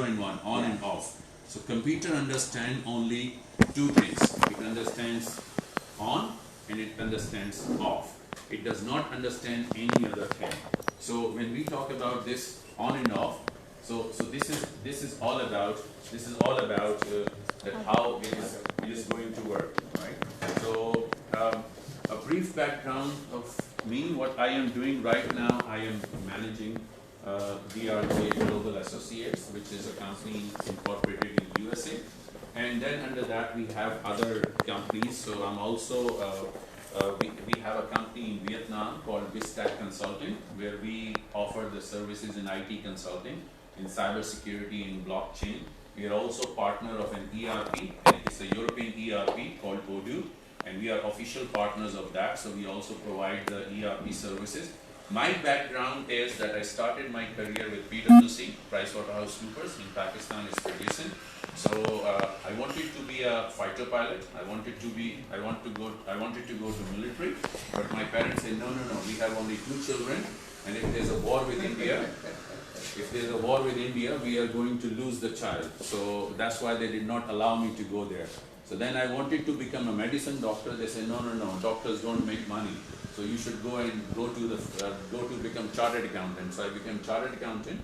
2-in-1, on and off. So computer understands only two things. It understands on and it understands off. It does not understand any other thing. So when we talk about this on and off, so this is all about that how it is going to work, right? So a brief background of me, what I am doing right now. I am managing DRJ Global Associates, which is a company incorporated in USA, and then under that we have other companies. So I'm also we have a company in Vietnam called Vistac Consulting, where we offer the services in IT consulting, in cybersecurity, in blockchain. We are also partner of an ERP, and it's a European ERP called Odoo, and we are official partners of that. So we also provide the ERP services. My background is that I started my career with PwC, PricewaterhouseCoopers in Pakistan, is producing. So I wanted to be a fighter pilot. I wanted to go to military, but my parents said, no, we have only 2 children, and if there's a war with India, we are going to lose the child. So that's why they did not allow me to go there. So then I wanted to become a medicine doctor. They said, no, doctors don't make money. So you should go to become chartered accountant. So I became chartered accountant.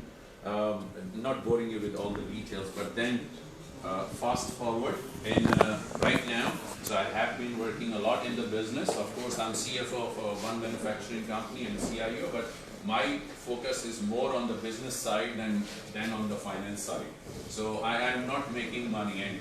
Not boring you with all the details, but then fast forward in right now. So I have been working a lot in the business. Of course, I'm CFO of one manufacturing company and CIO, but my focus is more on the business side than on the finance side. So I am not making money. And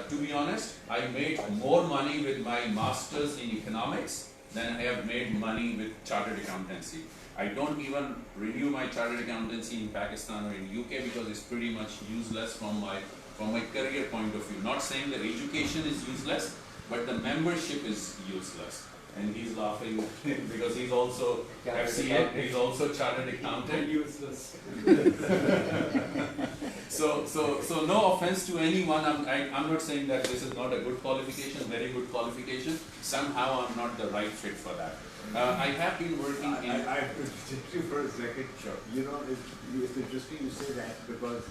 to be honest, I made more money with my master's in economics than I have made money with chartered accountancy. I don't even renew my chartered accountancy in Pakistan or in UK because it's pretty much useless from my career point of view. Not saying that education is useless, but the membership is useless. And he's laughing because he's also FCA, he's also chartered accountant. Useless. So no offense to anyone. I'm not saying that this is not a good qualification, very good qualification. Somehow I'm not the right fit for that. I have been working in... I have to interrupt you for a second. Sure. You know, it's interesting you say that because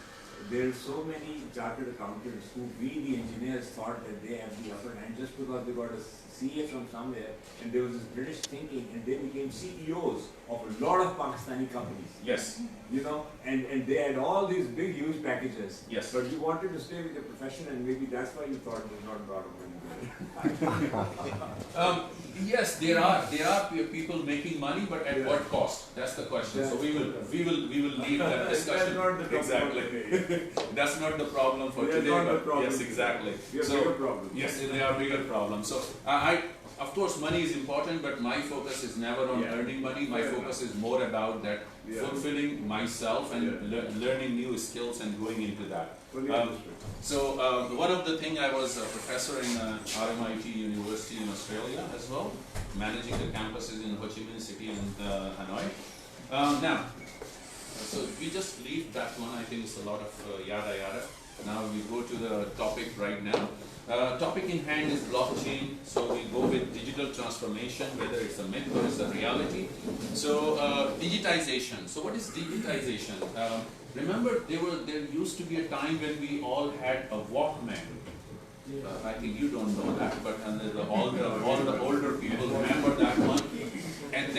there are so many chartered accountants who we, the engineers, thought that they have the upper hand just because they got a CA from somewhere, and there was this British thinking, and they became CEOs of a lot of Pakistani companies. Yes. You know, and they had all these big, huge packages. Yes. But you wanted to stay with your profession, and maybe that's why you thought it was not about money. Yes, there are people making money, but at what cost? That's the question. That's so we will leave that discussion. That's not the exactly. That's not the problem for today. Not but the problem. Yes, exactly. So, bigger problems. Yes, there are bigger problems. So of course, money is important, but my focus is never on earning money. My focus is more about that fulfilling myself and learning new skills and going into that. So one of the things, I was a professor in RMIT University in Australia as well, managing the campuses in Ho Chi Minh City and Hanoi. Now, so we just leave that one. I think it's a lot of yada yada. Now we go to the topic right now. Topic in hand is blockchain. So we go with digital transformation, whether it's a myth or it's a reality. So digitization. So what is digitization? Remember, there used to be a time when we all had a Walkman. I think you don't know that, but all the older people remember that one. And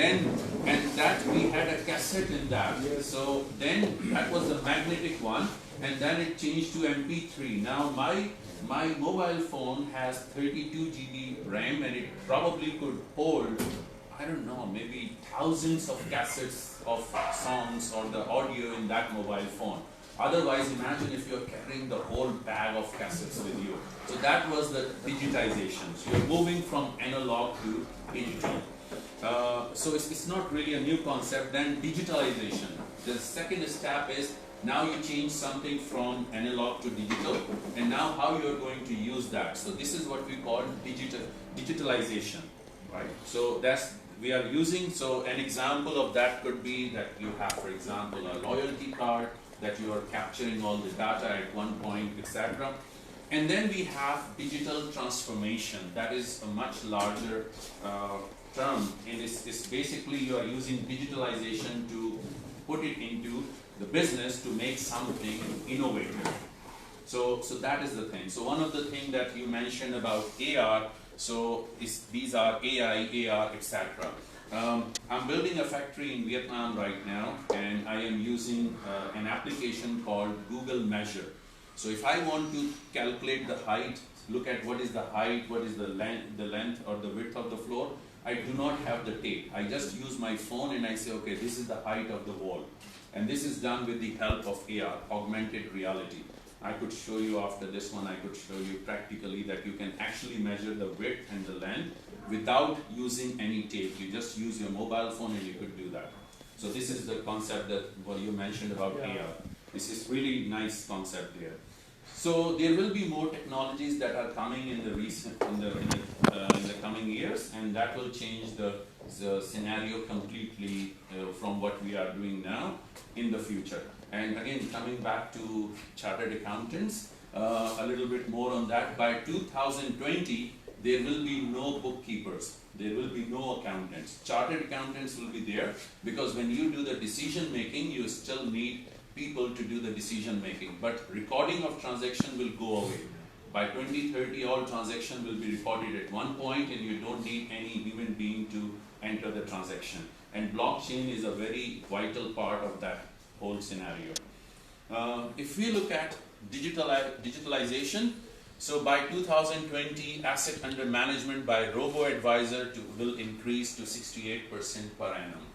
that we had a cassette in that. So then that was the magnetic one, and then it changed to MP3. Now my mobile phone has 32 GB RAM, and it probably could hold, I don't know, maybe thousands of cassettes of songs or the audio in that mobile phone. Otherwise, imagine if you're carrying the whole bag of cassettes with you. So that was the digitization. So you're moving from analog to digital. So it's not really a new concept. Then digitalization. The second step is now you change something from analog to digital, and now how you're going to use that. So this is what we call digitalization, right? So we are using, so an example of that could be that you have, for example, a loyalty card that you are capturing all the data at one point, etc. And then we have digital transformation. That is a much larger term, and it's basically you are using digitalization to put it into the business to make something innovative. So that is the thing. So one of the things that you mentioned about AR, so these are AI, AR, etc. I'm building a factory in Vietnam right now, and I am using an application called Google Measure. So if I want to calculate the height, look at what is the height, what is the length or the width of the floor, I do not have the tape. I just use my phone and I say, okay, this is the height of the wall. And this is done with the help of AR, augmented reality. I could show you after this one, I could show you practically that you can actually measure the width and the length without using any tape. You just use your mobile phone and you could do that. So this is the concept that what you mentioned about AR. This is really nice concept there. So there will be more technologies that are coming in the coming years, and that will change the scenario completely from what we are doing now in the future. And again, coming back to chartered accountants, a little bit more on that. By 2020, there will be no bookkeepers. There will be no accountants. Chartered accountants will be there because when you do the decision making, you still need people to do the decision making. But recording of transaction will go away. By 2030, all transaction will be recorded at one point, and you don't need any human being to enter the transaction. And blockchain is a very vital part of that whole scenario. If we look at digitalization, so by 2020, asset under management by robo-advisor will increase to 68% per annum.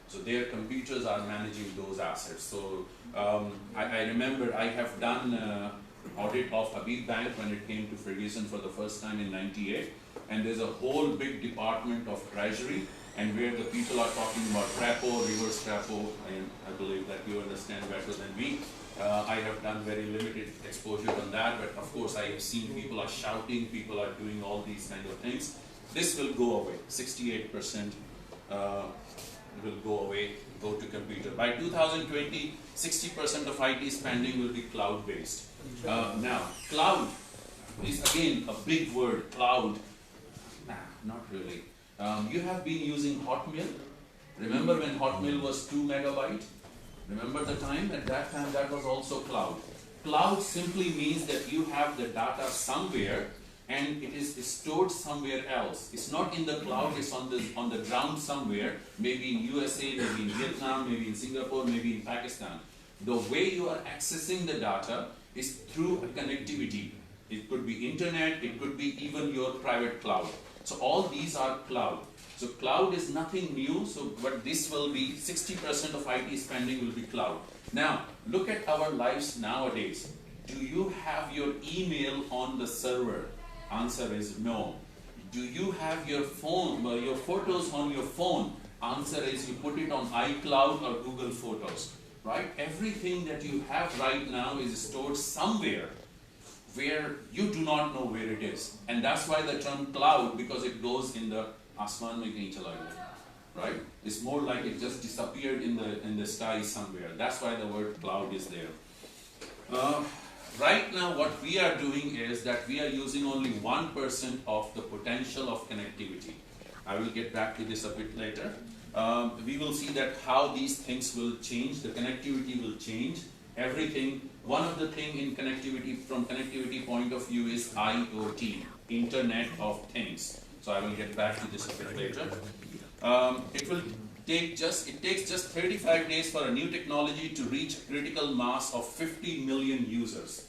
So their computers are managing those assets. So I remember I have done audit of Habib Bank when it came to Ferguson for the first time in '98, and there's a whole big department of treasury, and where the people are talking about repo, reverse repo, and I believe that you understand better than me. I have done very limited exposure on that, but of course I have seen people are shouting, people are doing all these kind of things. This will go away, 68% will go away, go to computer. By 2020, 60% of IT spending will be cloud-based. Now, cloud is again a big word, cloud. Nah, not really. You have been using Hotmail. Remember when Hotmail was 2 megabyte? Remember the time? At that time, that was also cloud. Cloud simply means that you have the data somewhere and it is stored somewhere else. It's not in the cloud, it's on the ground somewhere, maybe in USA, maybe in Vietnam, maybe in Singapore, maybe in Pakistan. The way you are accessing the data is through a connectivity. It could be internet, it could be even your private cloud. So all these are cloud. So cloud is nothing new, so but this will be 60% of IT spending will be cloud. Now, look at our lives nowadays. Do you have your email on the server? Answer is no. Do you have your phone, your photos on your phone? Answer is you put it on iCloud or Google Photos, right? Everything that you have right now is stored somewhere where you do not know where it is. And that's why the term cloud, because it goes in the asman mein kahin chala gaya, right? It's more like it just disappeared in the sky somewhere. That's why the word cloud is there. Right now what we are doing is that we are using only 1% of the potential of connectivity. I will get back to this a bit later. We will see that how these things will change, the connectivity will change, everything. One of the things in connectivity, from connectivity point of view, is IoT, Internet of Things. So I will get back to this a bit later. It takes just 35 days for a new technology to reach a critical mass of 50 million users.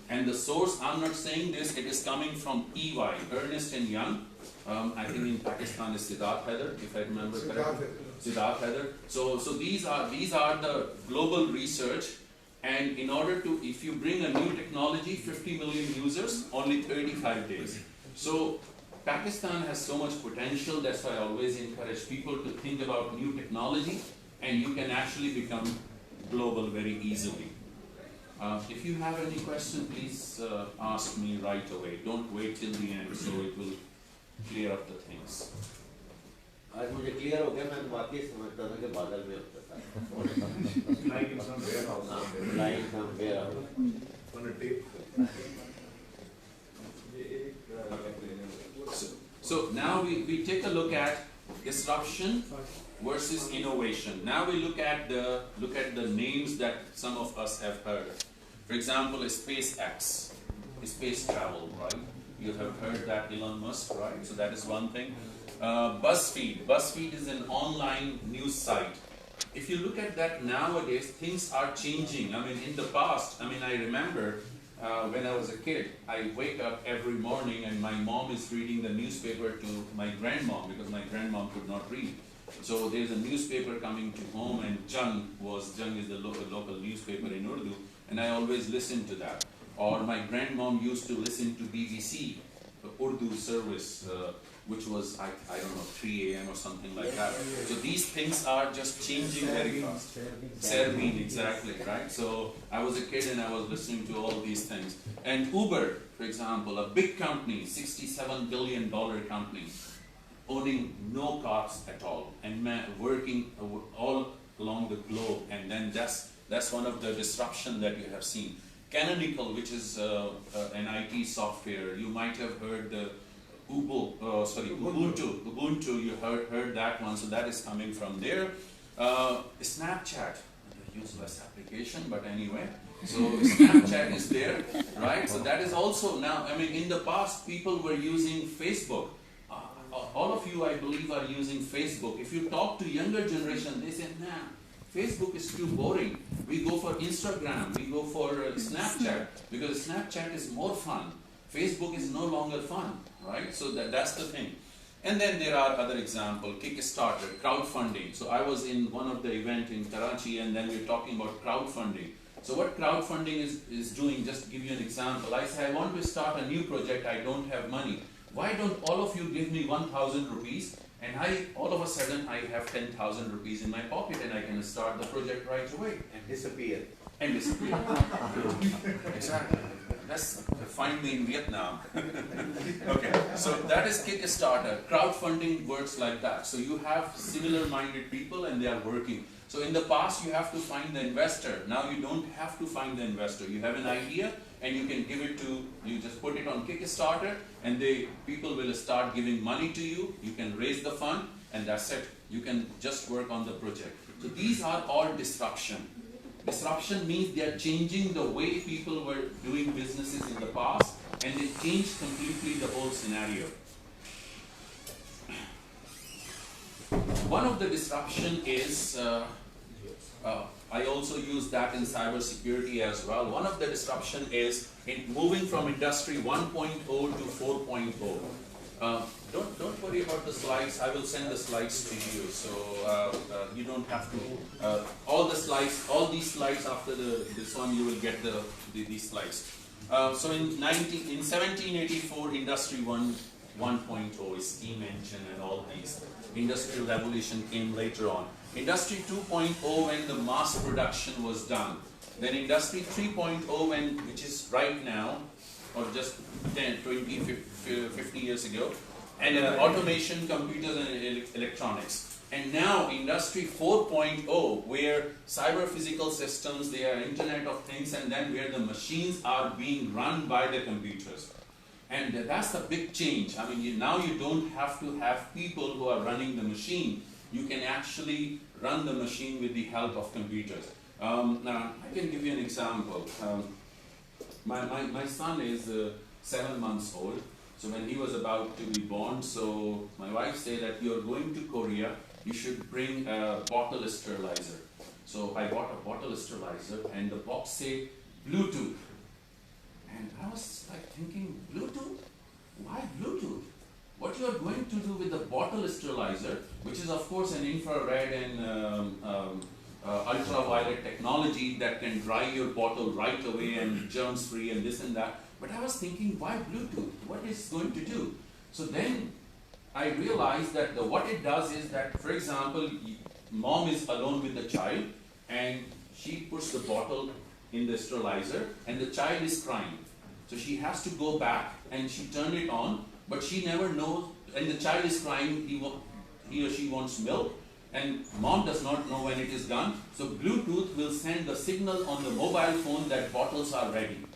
And the source, I'm not saying this, it is coming from EY, Ernst & Young. I think in Pakistan is Siddharth Heather, if I remember correctly. Siddharth Heather. So these are the global research. And in order to, if you bring a new technology, 50 million users, only 35 days. So Pakistan has so much potential, that's why I always encourage people to think about new technology, and you can actually become global very easily. If you have any question, please ask me right away. Don't wait till the end, so it will clear up the things. आज मुझे clear हो गया, मैं वाकई समझता था कि बादल में होता था Like in some warehouse. Like some warehouse. On a tape. So now we take a look at disruption versus innovation. Now we look at the names that some of us have heard. For example, SpaceX, space travel, right? You have heard that, Elon Musk, right? So that is one thing. BuzzFeed is an online news site. If you look at that nowadays, things are changing. I mean, in the past, I remember when I was a kid, I wake up every morning and my mom is reading the newspaper to my grandmom because my grandmom could not read. So there's a newspaper coming to home, and Jung is the local newspaper in Urdu, and I always listened to that. Or my grandmom used to listen to BBC, the Urdu service, which was, I don't know, 3 a.m. or something like that. So these things are just changing very fast. Serving, exactly, right? So I was a kid and I was listening to all these things. And Uber, for example, a big company, $67 billion company, owning no cars at all, and working all along the globe. And then that's one of the disruption that you have seen. Canonical, which is an IT software, you might have heard the Ubuntu, you heard that one, so that is coming from there. Snapchat, a useless application, but anyway, so Snapchat is there, right? So that is also now, in the past people were using Facebook. All of you, I believe, are using Facebook. If you talk to younger generation, they say, nah, Facebook is too boring. We go for Instagram, we go for Snapchat, because Snapchat is more fun. Facebook is no longer fun, right? So that's the thing. And then there are other examples, Kickstarter, crowdfunding. So I was in one of the event in Karachi, and then we're talking about crowdfunding. So what crowdfunding is doing, just to give you an example, I say I want to start a new project, I don't have money. Why don't all of you give me 1,000 rupees, and all of a sudden I have 10,000 rupees in my pocket and I can start the project right away. And disappear. Exactly. That's find me in Vietnam. Okay, so that is Kickstarter. Crowdfunding works like that. So you have similar-minded people and they are working. So in the past you have to find the investor. Now you don't have to find the investor. You have an idea and you can give it to, you just put it on Kickstarter and people will start giving money to you. You can raise the fund and that's it. You can just work on the project. So these are all disruption. Disruption means they are changing the way people were doing businesses in the past, and they changed completely the whole scenario. One of the disruption is, I also use that in cybersecurity as well. One of the disruption is in moving from industry 1.0 to 4.0. Don't worry about the slides. I will send the slides to you, so you don't have to. All these slides after this one, you will get these slides. So in 1784, Industry 1.0, steam engine and all these. Industrial Revolution came later on. Industry 2.0 when the mass production was done. Then Industry 3.0 which is right now, or just 10, 20, 50 years ago. And automation, computers and electronics. And now Industry 4.0 where cyber physical systems, they are Internet of Things, and then where the machines are being run by the computers. And that's a big change. Now you don't have to have people who are running the machine. You can actually run the machine with the help of computers. Now, I can give you an example. My son is 7 months old. So when he was about to be born, so my wife said that you're going to Korea, you should bring a bottle sterilizer. So I bought a bottle sterilizer and the box said Bluetooth. And I was like thinking, Bluetooth? Why Bluetooth? What you are going to do with the bottle sterilizer, which is of course an infrared and ultraviolet technology that can dry your bottle right away and germs free and this and that. But I was thinking, why Bluetooth? What is it going to do? So then I realized that what it does is that, for example, mom is alone with the child and she puts the bottle in the sterilizer and the child is crying. So she has to go back and she turns it on, but she never knows, and the child is crying, he or she wants milk, and mom does not know when it is done. So Bluetooth will send the signal on the mobile phone that bottles are ready.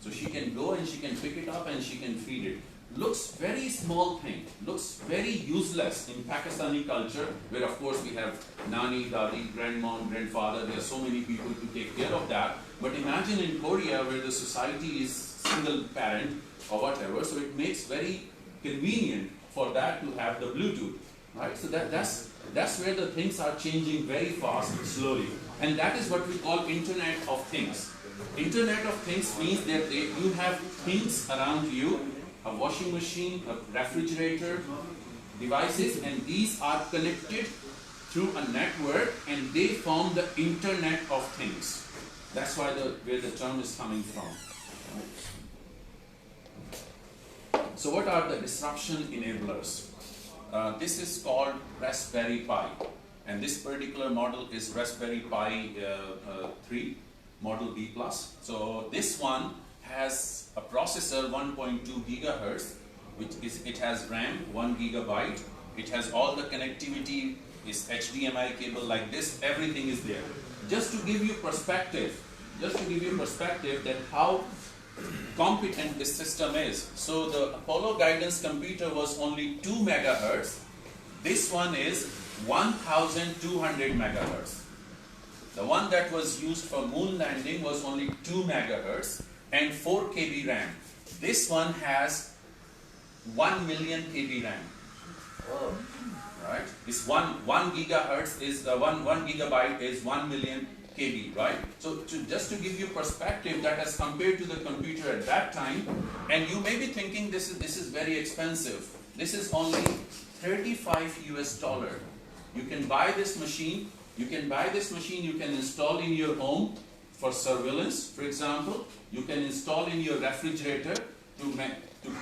So she can go and she can pick it up and she can feed it. looks very small thing, looks very useless in Pakistani culture, where of course we have nani, dadi, grandmom, grandfather, there are so many people to take care of that. But imagine in Korea where the society is single parent or whatever, so it makes very convenient for that to have the Bluetooth, right? So that's where the things are changing very fast and slowly. And that is what we call Internet of Things. Internet of Things means that you have things around you, a washing machine, a refrigerator, devices, and these are connected through a network and they form the Internet of Things. That's why where the term is coming from. So what are the disruption enablers? This is called Raspberry Pi, and this particular model is Raspberry Pi 3, model B+. So this one has a processor 1.2 gigahertz, it has RAM 1 gigabyte, it has all the connectivity, is HDMI cable like this, everything is there. Just to give you perspective that how competent this system is. So the Apollo guidance computer was only 2 megahertz. This one is 1200 megahertz. The one that was used for moon landing was only 2 megahertz and 4 KB RAM. This one has 1 million KB RAM. Oh. Right? This 1 gigahertz is 1 gigabyte is 1 million KB, right? So just to give you perspective that as compared to the computer at that time, and you may be thinking this is very expensive. This is only $35 US. You can buy this machine. You can install in your home for surveillance, for example. You can install in your refrigerator to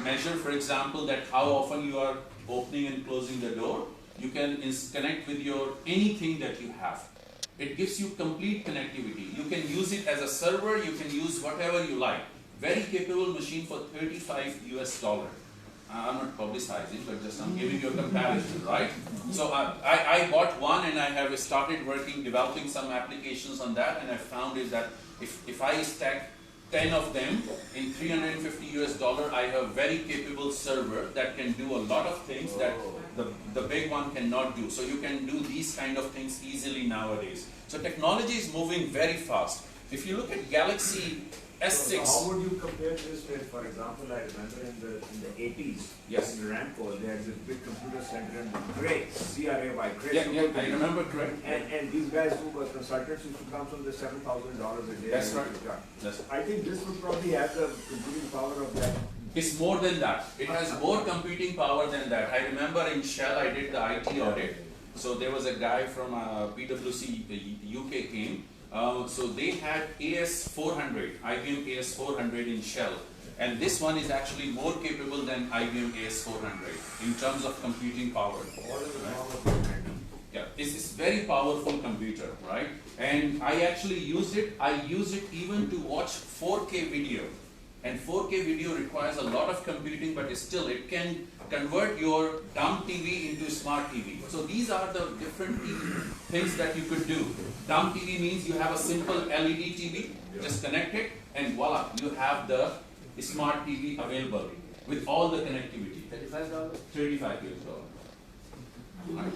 measure, for example, that how often you are opening and closing the door. You can connect with your anything that you have. It gives you complete connectivity. You can use it as a server, you can use whatever you like. Very capable machine for $35 US. I'm not publicizing, but just I'm giving you a comparison, right? So I bought one and I have started developing some applications on that, and I found is that if I stack 10 of them in $350 US, I have very capable server that can do a lot of things that the big one cannot do. So you can do these kind of things easily nowadays. So technology is moving very fast. If you look at Galaxy S6. So how would you compare this with, for example, I remember in the 80s, yes, in Ramco, they had this big computer center in Cray, C-R-A-Y, Cray. Yeah, I remember Cray. And these guys who were consultants used to come from the $7,000 a day. That's right. Yes. I think this would probably have the computing power of that. It's more than that. It has more computing power than that. I remember in Shell, I did the IT audit. So there was a guy from PwC, the UK came. So they had AS400, IBM AS400 in Shell. And this one is actually more capable than IBM AS400 in terms of computing power. What is the power of it? Yeah, it's very powerful computer, right? And I actually used it. I use it even to watch 4K video. And 4K video requires a lot of computing, but still it can convert your dumb TV into smart TV. So these are the different things that you could do. Dumb TV means you have a simple LED TV, just connect it, and voila, you have the smart TV available with all the connectivity. $35? $35 US. Right?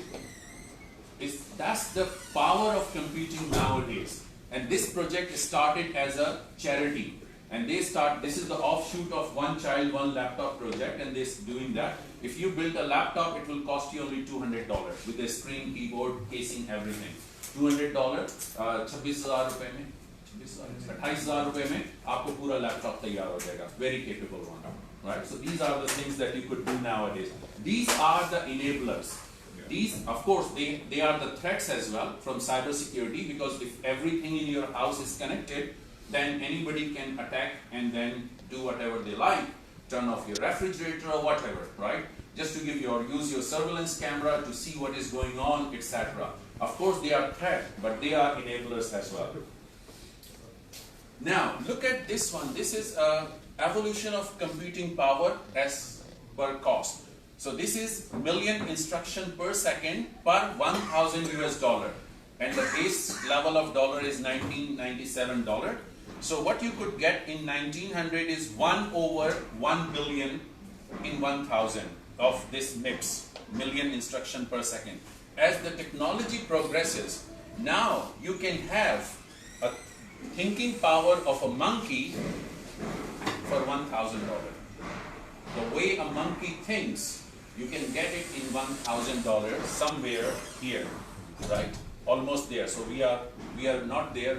That's the power of computing nowadays. And this project started as a charity. And this is the offshoot of One Child, One Laptop project, and they're doing that. If you build a laptop, it will cost you only $200 with a screen, keyboard, casing, everything. $200, 26,000 रुपए में, 28,000 रुपए में आपको पूरा laptop तैयार हो जाएगा. Very capable one, right? So these are the things that you could do nowadays. These are the enablers. These, of course, they are the threats as well from cybersecurity, because if everything in your house is connected, then anybody can attack and then do whatever they like, turn off your refrigerator or whatever, right? Just to use your surveillance camera to see what is going on, etc. Of course, they are threats, but they are enablers as well. Now, look at this one. This is evolution of computing power as per cost. So this is million instruction per second per 1,000 US dollar. And the base level of dollar is $1997. So what you could get in 1900 is 1 over 1 billion in 1000 of this MIPS, million instruction per second. As the technology progresses, now you can have a thinking power of a monkey for $1,000. The way a monkey thinks, you can get it in $1,000 somewhere here, right? Almost there. So we are not there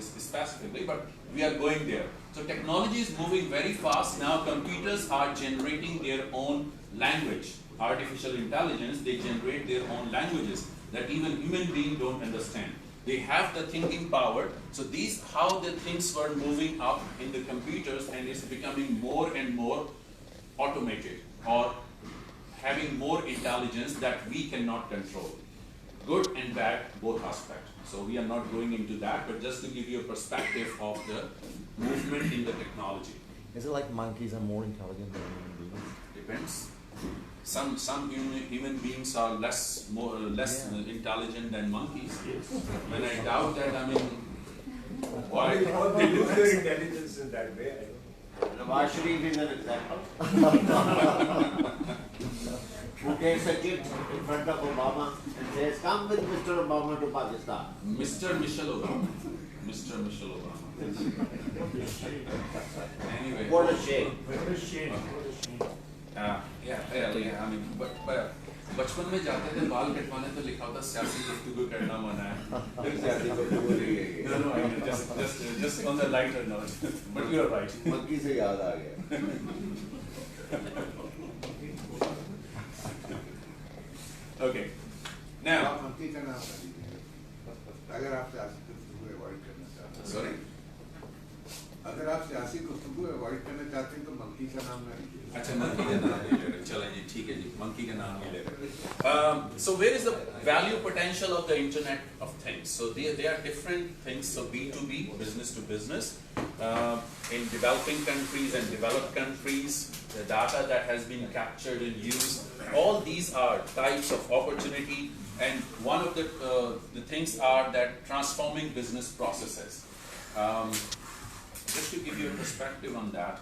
specifically, but we are going there. So technology is moving very fast. Now computers are generating their own language. Artificial intelligence, they generate their own languages that even human beings don't understand. They have the thinking power. So these, how the things were moving up in the computers, and it's becoming more and more automated or having more intelligence that we cannot control. Good and bad, both aspects. So we are not going into that, but just to give you a perspective of the movement in the technology. Is it like monkeys are more intelligent than human beings? Depends. Some human beings are less intelligent than monkeys. When I doubt that, I mean, why? They lose their intelligence in that way. Nawaz Sharif is an example. Who takes a kid in front of Obama and says, "Come with Mr. Obama to Pakistan." Mr. Michelle Obama. Mr. Michelle Obama. Anyway. What a shame. What a shame. Yeah, I mean, but बचपन में जाते थे बाल कटवाने तो लिखा होता सियासी गुफ्तगू करना मना है. No, just on the lighter note. But you are right. Monkey से याद आ गया. Okay. Now. monkey का नाम अगर आप सियासी गुफ्तगू अवॉइड करना चाहते हैं. Sorry. अगर आप सियासी गुफ्तगू अवॉइड करना चाहते हैं तो मंकी का नाम ना लीजिए. अच्छा मंकी का नाम नहीं ले रहे. चलें जी ठीक है जी मंकी का नाम नहीं ले रहे. So where is the value potential of the Internet of Things? So they are different things. So B2B, business to business, in developing countries and developed countries, the data that has been captured and used, all these are types of opportunity. And one of the things are that transforming business processes. Just to give you a perspective on that,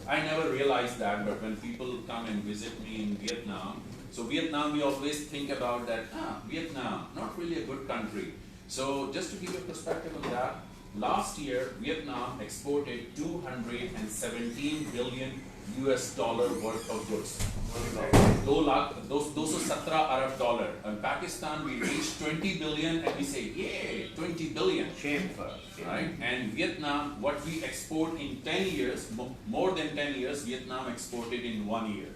I never realized that, but when people come and visit me in Vietnam, so Vietnam, we always think about that, Vietnam, not really a good country. So just to give you a perspective on that, last year, Vietnam exported $217 billion worth of goods. $217 Arab. In Pakistan, we reached 20 billion and we say, yay, 20 billion. Shame for us. Right? And Vietnam, what we export in 10 years, more than 10 years, Vietnam exported in 1 year.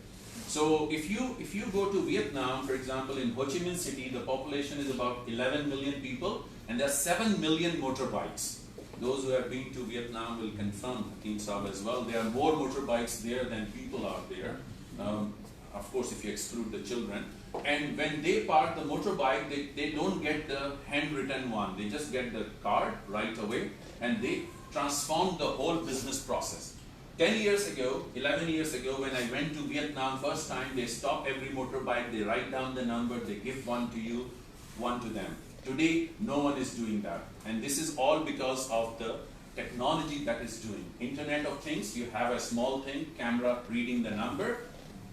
So if you go to Vietnam, for example, in Ho Chi Minh City, the population is about 11 million people, and there are 7 million motorbikes. Those who have been to Vietnam will confirm, Hakeem Saab as well. There are more motorbikes there than people out there. Of course, if you exclude the children. And when they park the motorbike, they don't get the handwritten one. They just get the card right away, and they transform the whole business process. 10 years ago, 11 years ago, when I went to Vietnam first time, they stop every motorbike, they write down the number, they give one to you, one to them. Today, no one is doing that. And this is all because of the technology that is doing. Internet of Things, you have a small thing, camera reading the number,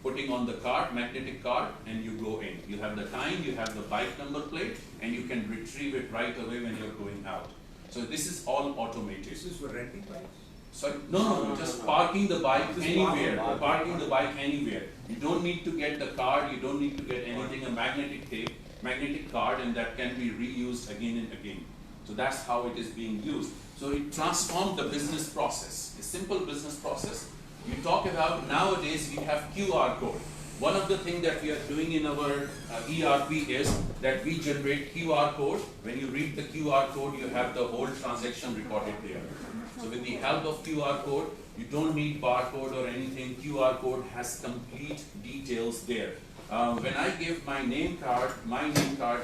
putting on the card, magnetic card, and you go in. You have the time, you have the bike number plate, and you can retrieve it right away when you're going out. So this is all automated. This is for renting bikes? Sorry? No, just parking the bike anywhere. Parking the bike anywhere. You don't need to get the card, you don't need to get anything, a magnetic tape, magnetic card, and that can be reused again and again. So that's how it is being used. So it transformed the business process, a simple business process. You talk about nowadays we have QR code. One of the things that we are doing in our ERP is that we generate QR code. When you read the QR code, you have the whole transaction recorded there. So with the help of QR code, you don't need barcode or anything. QR code has complete details there. When I give my name card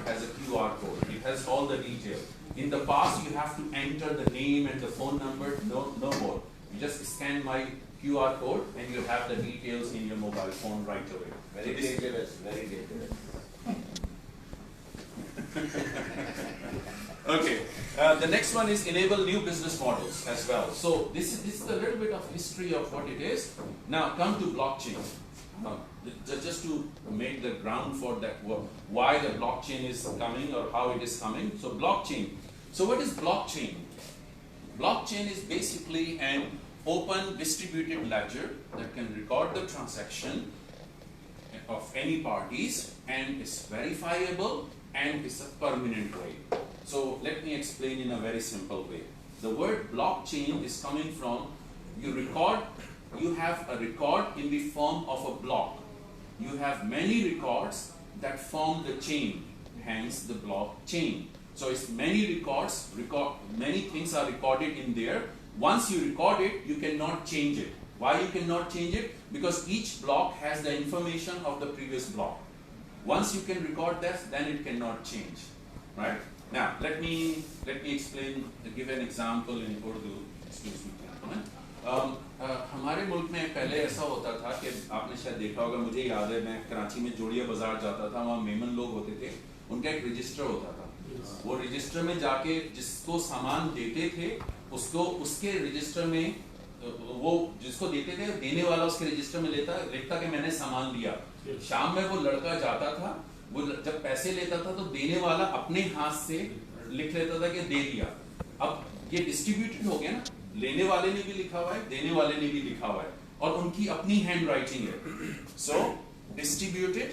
has a QR code. It has all the details. In the past, you have to enter the name and the phone number. No more. You just scan my QR code and you have the details in your mobile phone right away. Very dangerous, very dangerous. Okay. The next one is enable new business models as well. So this is a little bit of history of what it is. Now come to blockchain. Just to make the ground for that, why the blockchain is coming or how it is coming. So blockchain. So what is blockchain? Blockchain is basically an open distributed ledger that can record the transaction of any parties and is verifiable and is a permanent way. So let me explain in a very simple way. The word blockchain is coming from you have a record in the form of a block. You have many records that form the chain, hence the blockchain. So it's many records, many things are recorded in there. Once you record it, you cannot change it. Why you cannot change it? Because each block has the information of the previous block. Once you can record that, then it cannot change, right? Now, let me explain, give an example in Urdu. Excuse me, हमारे मुल्क में पहले ऐसा होता था कि आपने शायद देखा होगा, मुझे याद है मैं कराची में जोड़िया बाजार जाता था, वहाँ मेमन लोग होते थे, उनका एक रजिस्टर होता था। वो रजिस्टर में जाके जिसको सामान देते थे, उसको उसके रजिस्टर में वो जिसको देते थे, देने वाला उसके रजिस्टर में लिखता कि मैंने सामान लिया। शाम में वो लड़का जाता था, वो जब पैसे लेता था तो देने वाला अपने हाथ से लिख लेता था कि दे दिया। अब ये डिस्ट्रीब्यूटेड हो गया ना, लेने वाले ने भी लिखा हुआ है, देने वाले ने भी लिखा हुआ है, और उनकी अपनी हैंड राइटिंग है। सो डिस्ट्रीब्यूटेड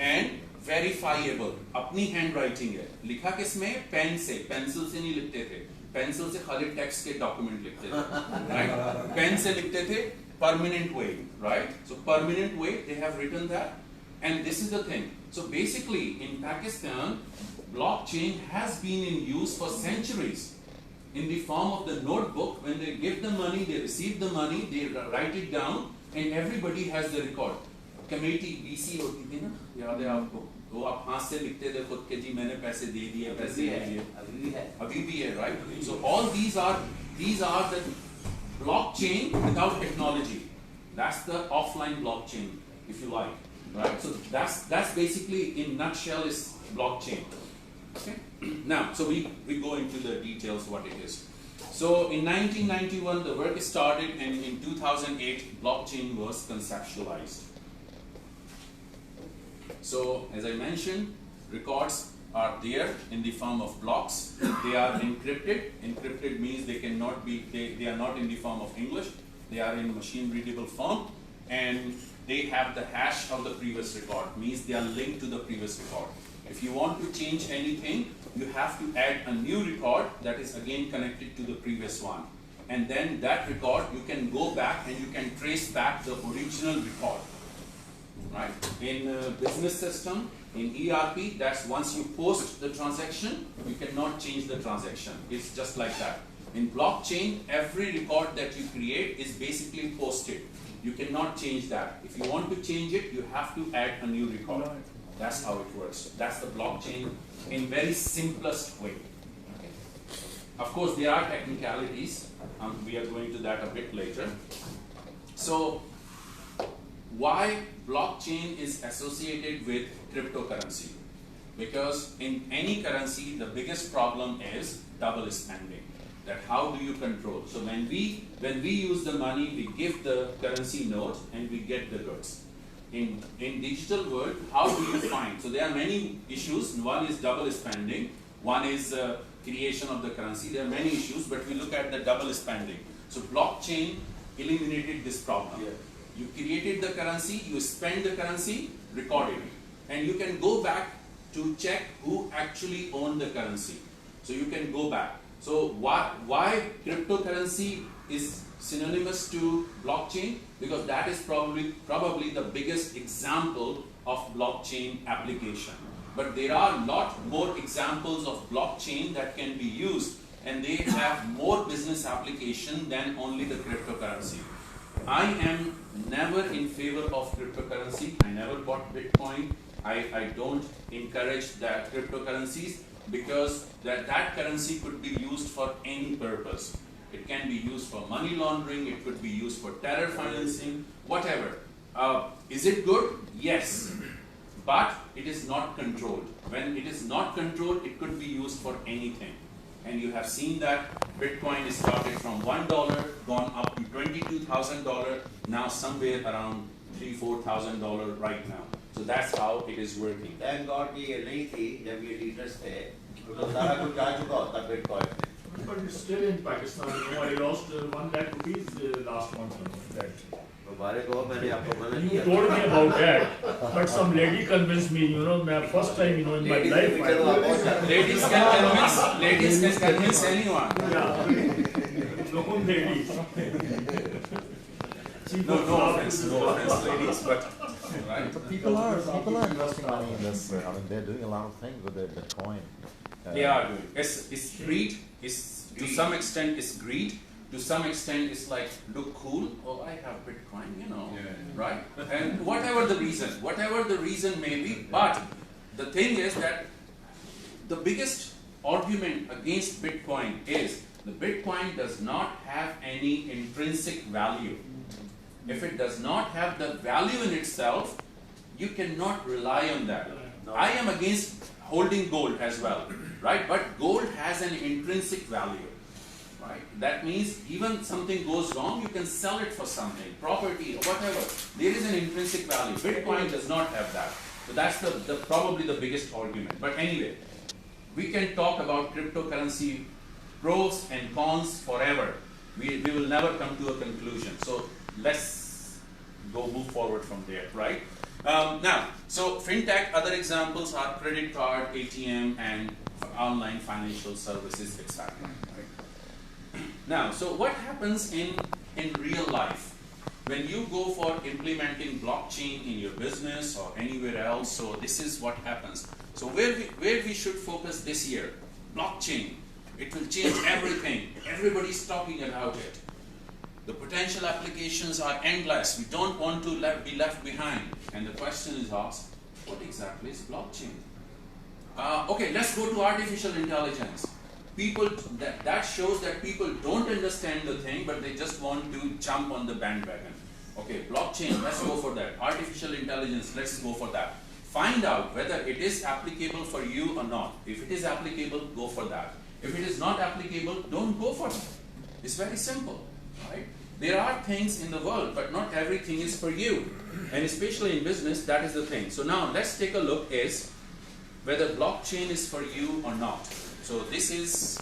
एंड वेरीफाइएबल, अपनी हैंड राइटिंग है। लिखा किसमें? पेन से, पेंसिल से नहीं लिखते थे, पेंसिल से खाली टेक्स्ट के डॉक्यूमेंट लिखते थे, राइट? पेन से लिखते थे, permanent way, right? So permanent way, they have written that, and this is the thing. So basically, in Pakistan, blockchain has been in use for centuries. In the form of the notebook, when they give the money, they receive the money, they write it down, and everybody has the record. Committee BC होती थी ना, याद है आपको? वो आप हाथ से लिखते थे खुद के, जी मैंने पैसे दे दिए, पैसे दे दिए, अभी भी है, right? So all these are the blockchain without technology. That's the offline blockchain, if you like, right? So that's basically in nutshell is blockchain. Okay. Now, so we go into the details what it is. So in 1991 the work started, and in 2008 blockchain was conceptualized. So as I mentioned, records are there in the form of blocks. They are encrypted. Encrypted means they cannot be, they are not in the form of English. They are in machine readable form, and they have the hash of the previous record, means they are linked to the previous record. If you want to change anything, you have to add a new record that is again connected to the previous one. And then that record, you can go back and you can trace back the original record. Right? In business system, in ERP, that's once you post the transaction, you cannot change the transaction. It's just like that. In blockchain, every record that you create is basically posted. You cannot change that. If you want to change it, you have to add a new record. That's how it works. That's the blockchain in very simplest way. Okay. Of course, there are technicalities. We are going to that a bit later. So, why blockchain is associated with cryptocurrency? Because in any currency, the biggest problem is double spending. That how do you control? So when we use the money, we give the currency note and we get the goods. In digital world, how do you find? So there are many issues. One is double spending. One is creation of the currency. There are many issues, but we look at the double spending. So blockchain eliminated this problem. Yeah. You created the currency, you spend the currency, recorded it. And you can go back to check who actually owned the currency. So you can go back. So why cryptocurrency is synonymous to blockchain? Because that is probably the biggest example of blockchain application. But there are a lot more examples of blockchain that can be used, and they have more business application than only the cryptocurrency. I am never in favor of cryptocurrency. I never bought Bitcoin. I don't encourage that cryptocurrencies, because that currency could be used for any purpose. It can be used for money laundering, it could be used for terror financing, whatever. Is it good? Yes. but it is not controlled. When it is not controlled, it could be used for anything. And you have seen that Bitcoin is started from $1, gone up to $22,000, now somewhere around $3,000-4,000 right now. So that's how it is working. Thank God कि ये नहीं थी जब ये leaders थे, तो सारा कुछ जा चुका होता Bitcoin में. But it's still in Pakistan. You know, I lost 1 lakh rupees last month. That. You told me about that, but some lady convinced me. You know, my first time, you know, in my life. Ladies can convince anyone. Yeah, no ladies. No offense, ladies, but right. But people are investing money in this. I mean, they're doing a lot of things with their Bitcoin. They are doing. It's greed. It's to some extent it's greed. To some extent it's like look cool. Oh, I have Bitcoin, you know, right? And whatever the reason may be. But the thing is that the biggest argument against Bitcoin is the Bitcoin does not have any intrinsic value. If it does not have the value in itself, you cannot rely on that. No. I am against holding gold as well, right? But gold has an intrinsic value, right? That means even something goes wrong, you can sell it for something, property or whatever. There is an intrinsic value. Bitcoin does not have that. So that's probably the biggest argument. But anyway, we can talk about cryptocurrency pros and cons forever. We will never come to a conclusion. So let's move forward from there, right? Now, so fintech, other examples are credit card, ATM, and online financial services, etc. Right? Now, so what happens in real life when you go for implementing blockchain in your business or anywhere else? So this is what happens. So where we should focus this year? Blockchain. It will change everything. Everybody's talking about it. The potential applications are endless. We don't want to be left behind. And the question is asked, what exactly is blockchain? Okay, let's go to artificial intelligence. People, that shows that people don't understand the thing, but they just want to jump on the bandwagon. Okay, blockchain, let's go for that. Artificial intelligence, let's go for that. Find out whether it is applicable for you or not. If it is applicable, go for that. If it is not applicable, don't go for it. It's very simple. Right? There are things in the world, but not everything is for you. And especially in business, that is the thing. So now let's take a look is whether blockchain is for you or not. So this is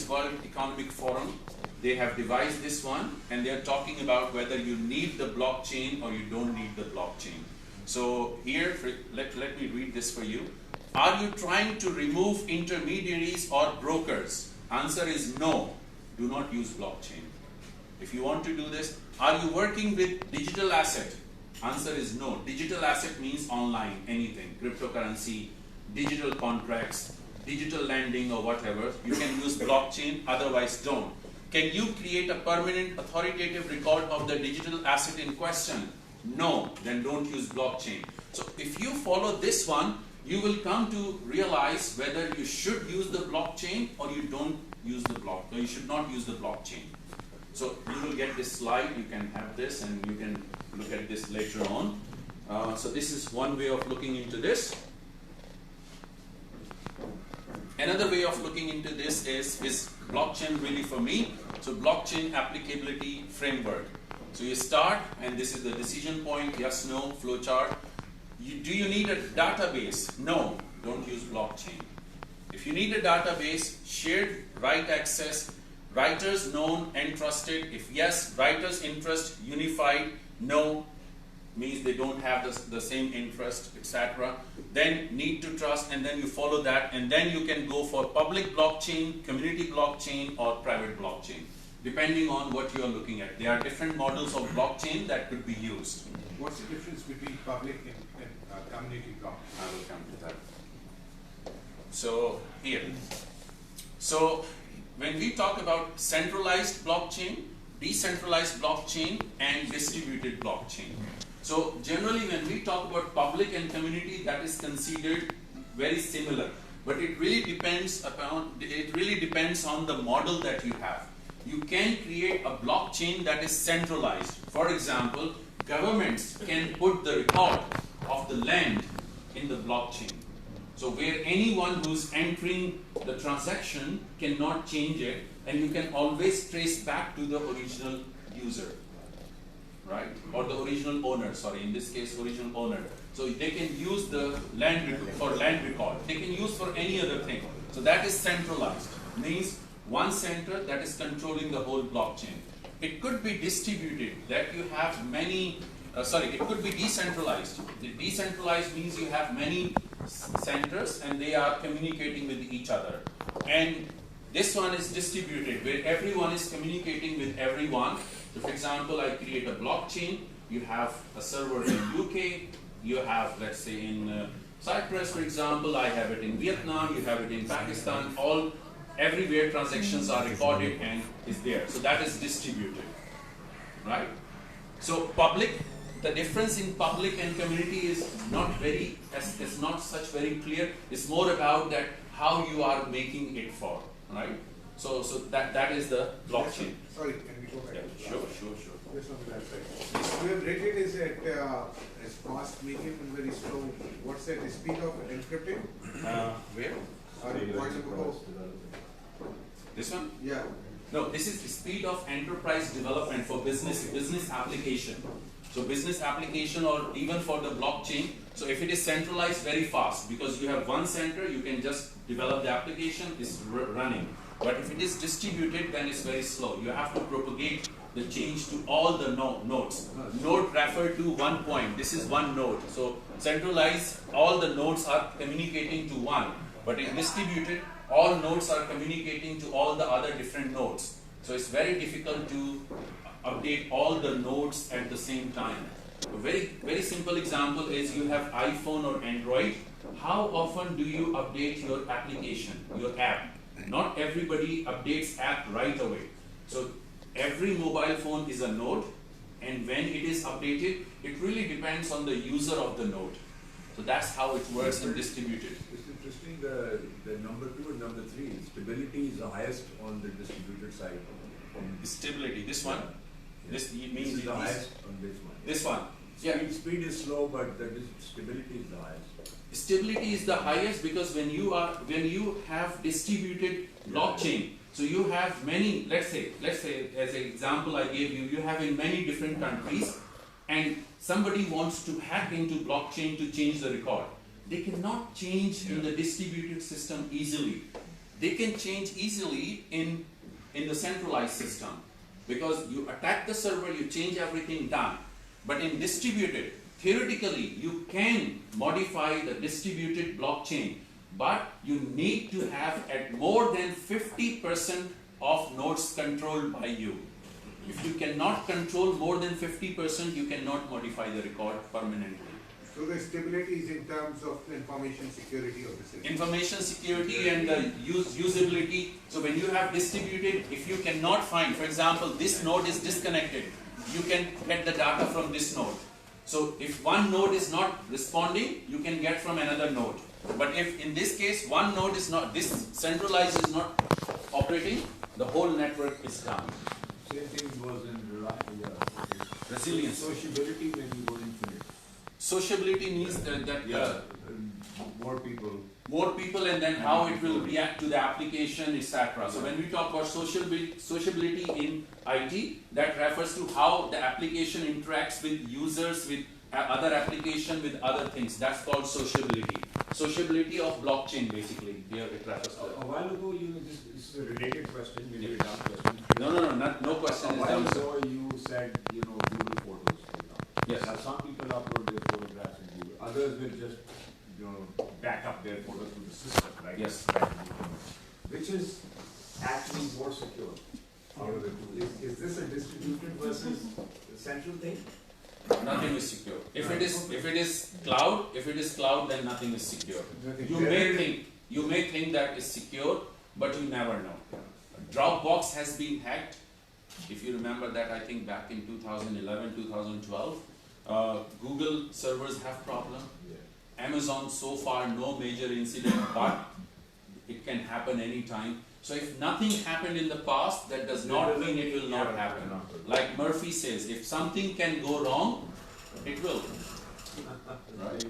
World Economic Forum. They have devised this one, and they are talking about whether you need the blockchain or you don't need the blockchain. So here, let me read this for you. Are you trying to remove intermediaries or brokers? Answer is no. Do not use blockchain. If you want to do this, are you working with digital asset? Answer is no. Digital asset means online, anything, cryptocurrency, digital contracts, digital lending or whatever. You can use blockchain, otherwise don't. Can you create a permanent authoritative record of the digital asset in question? No, then don't use blockchain. So if you follow this one, you will come to realize whether you should use the blockchain or you don't use the blockchain, or you should not use the blockchain. So you will get this slide, you can have this and you can look at this later on. So this is one way of looking into this. Another way of looking into this is blockchain really for me? So blockchain applicability framework. So you start, and this is the decision point, yes, no, flowchart. Do you need a database? No, don't use blockchain. If you need a database, shared write access, writers known and trusted. If yes, writers interest unified. No, means they don't have the same interest, etc. Then need to trust, and then you follow that, and then you can go for public blockchain, community blockchain, or private blockchain, depending on what you are looking at. There are different models of blockchain that could be used. What's the difference between public and community blockchain? I will come to that. So here, so when we talk about centralized blockchain, decentralized blockchain, and distributed blockchain. So generally when we talk about public and community, that is considered very similar, but it really depends on the model that you have. You can create a blockchain that is centralized. For example, governments can put the record of the land in the blockchain. So where anyone who's entering the transaction cannot change it, and you can always trace back to the original user, right? Or the original owner, sorry, in this case, original owner. So they can use the land for land record. They can use for any other thing. So that is centralized, means one center that is controlling the whole blockchain. It could be distributed, that you have many, it could be decentralized. The decentralized means you have many centers and they are communicating with each other. And this one is distributed, where everyone is communicating with everyone. So for example, I create a blockchain, you have a server in UK, you have, let's say, in Cyprus, for example, I have it in Vietnam, you have it in Pakistan, everywhere transactions are recorded and is there. So that is distributed, right? So public, the difference in public and community is not very, it's not such very clear. It's more about that how you are making it for, right? So that is the blockchain. Sorry, can we go back? Yeah, sure. This on that side. We have rated is at as fast, medium, and very slow. What's the speed of encrypting? Where? Point number 4. This one? Yeah. No, this is the speed of enterprise development for business application. So business application, or even for the blockchain. So if it is centralized, very fast, because you have one center, you can just develop the application, it's running. But if it is distributed, then it's very slow. You have to propagate the change to all the nodes. Node refer to one point. This is one node. So centralized, all the nodes are communicating to one. But in distributed, all nodes are communicating to all the other different nodes. So it's very difficult to update all the nodes at the same time. A very simple example is you have iPhone or Android. How often do you update your application, your app? Not everybody updates app right away. So every mobile phone is a node, and when it is updated, it really depends on the user of the node. So that's how it works in distributed. It's interesting, the number 2 and number 3, stability is the highest on the distributed side. Stability, this one? This means this is the highest on this one. This one. Yeah. Speed is slow, but the stability is the highest. Stability is the highest because when you have distributed blockchain, so you have many, let's say as an example I gave you, you have in many different countries, and somebody wants to hack into blockchain to change the record. They cannot change in the distributed system easily. They can change easily in the centralized system, because you attack the server, you change everything, done. But in distributed, theoretically, you can modify the distributed blockchain, but you need to have at more than 50% of nodes controlled by you. If you cannot control more than 50%, you cannot modify the record permanently. So the stability is in terms of information security of the system. Information security and the usability. So when you have distributed, if you cannot find, for example, this node is disconnected, you can get the data from this node. So if one node is not responding, you can get from another node. But if in this case, one node is not, this centralized is not operating, the whole network is down. Same thing was in Resilience. Sociability when you go infinite. Sociability means that more people. More people, and then how it will react to the application, etc. So when we talk about sociability in IT, that refers to how the application interacts with users, with other application, with other things. That's called sociability. Sociability of blockchain, basically. Here it refers to. A while ago, this is a related question, maybe a dumb question. No question is A dumb. while ago, you said, Google Photos, for example. Yes. Now, some people upload their photographs in Google. Others will just, back up their photos to the system, right? Yes. Which is actually more secure out of the two? Is this a distributed versus a central thing? Nothing is secure. If it is cloud, then nothing is secure. You may think that is secure, but you never know. Dropbox has been hacked. If you remember that, I think back in 2011, 2012, Google servers have problem. Amazon, so far, no major incident, but it can happen anytime. So if nothing happened in the past, that does not mean it will not happen. Like Murphy says, if something can go wrong, it will. Right?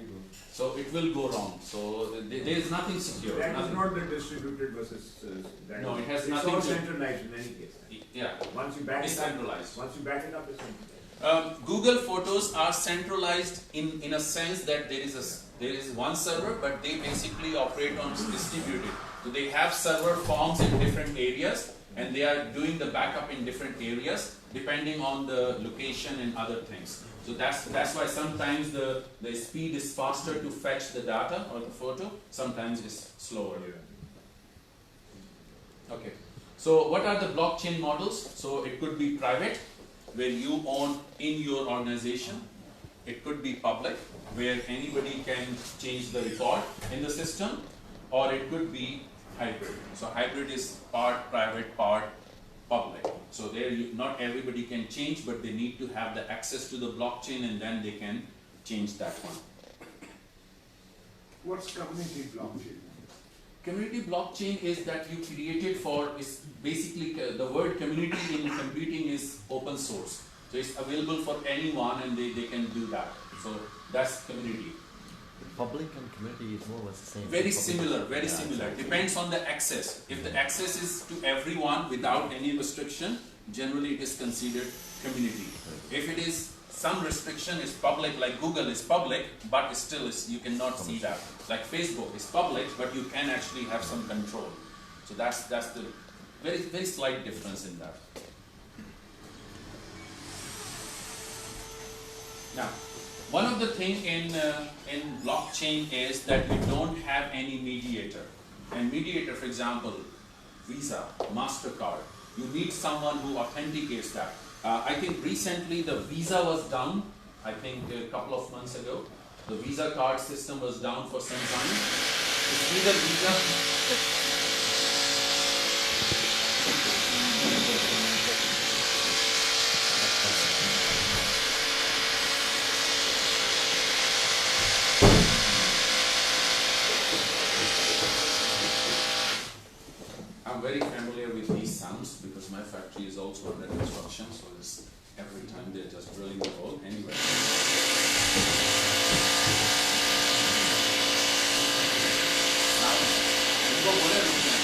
So it will go wrong. So there is nothing secure. That is Nothing. not the distributed versus that. No, it has it's nothing all to- centralized in any case. Yeah, Once you back it's it up, centralized. once you back it up, it's centralized. Google Photos are centralized in a sense that there is one server, but they basically operate on distributed. So they have server farms in different areas, and they are doing the backup in different areas depending on the location and other things. So that's why sometimes the speed is faster to fetch the data or the photo, sometimes it's slower. Okay. So what are the blockchain models? So it could be private, where you own in your organization. It could be public, where anybody can change the record in the system, or it could be hybrid. So hybrid is part private, part public. So there not everybody can change, but they need to have the access to the blockchain, and then they can change that one. What's community blockchain? Community blockchain is that you created is basically the word community in computing is open source. So it's available for anyone, and they can do that. So that's community. Public and community is more or less the same. Very Public- similar, very Yeah, similar. exactly. Depends on the access. If the access is to everyone without any restriction, generally it is considered community. If it is some restriction, is public, like Google is public, but still you cannot see that. Like Facebook is public, but you can actually have some control. So that's the very slight difference in that. Now, one of the thing in blockchain is that you don't have any mediator. And mediator, for example, Visa, MasterCard, you need someone who authenticates that. I think recently the Visa was down, I think a couple of months ago. The Visa card system was down for some time. It's either Visa. I'm very familiar with these sounds because my factory is also under construction, so it's every time they're just drilling the hole. Anyway. Now, let's go whatever we can.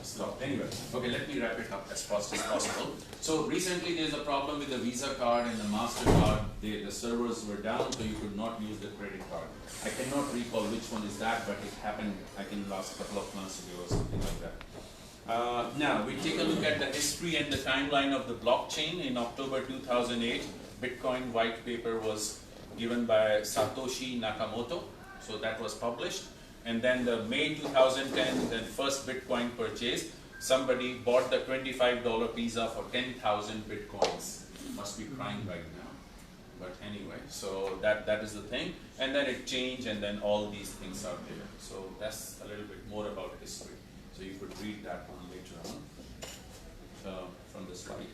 Stop. Anyway, okay, let me wrap it up as fast as possible. So recently there's a problem with the Visa card and the MasterCard. The servers were down, so you could not use the credit card. I cannot recall which one is that, but it happened, I think, last couple of months ago or something like that. Now, we take a look at the history and the timeline of the blockchain. In October 2008, Bitcoin white paper was given by Satoshi Nakamoto. So that was published. And then the May 2010, the first Bitcoin purchase, somebody bought the $25 pizza for 10,000 Bitcoins. Must be crying right now. But anyway, so that is the thing. And then it changed, and then all these things are there. So that's a little bit more about history. So you could read that one later on from the slide.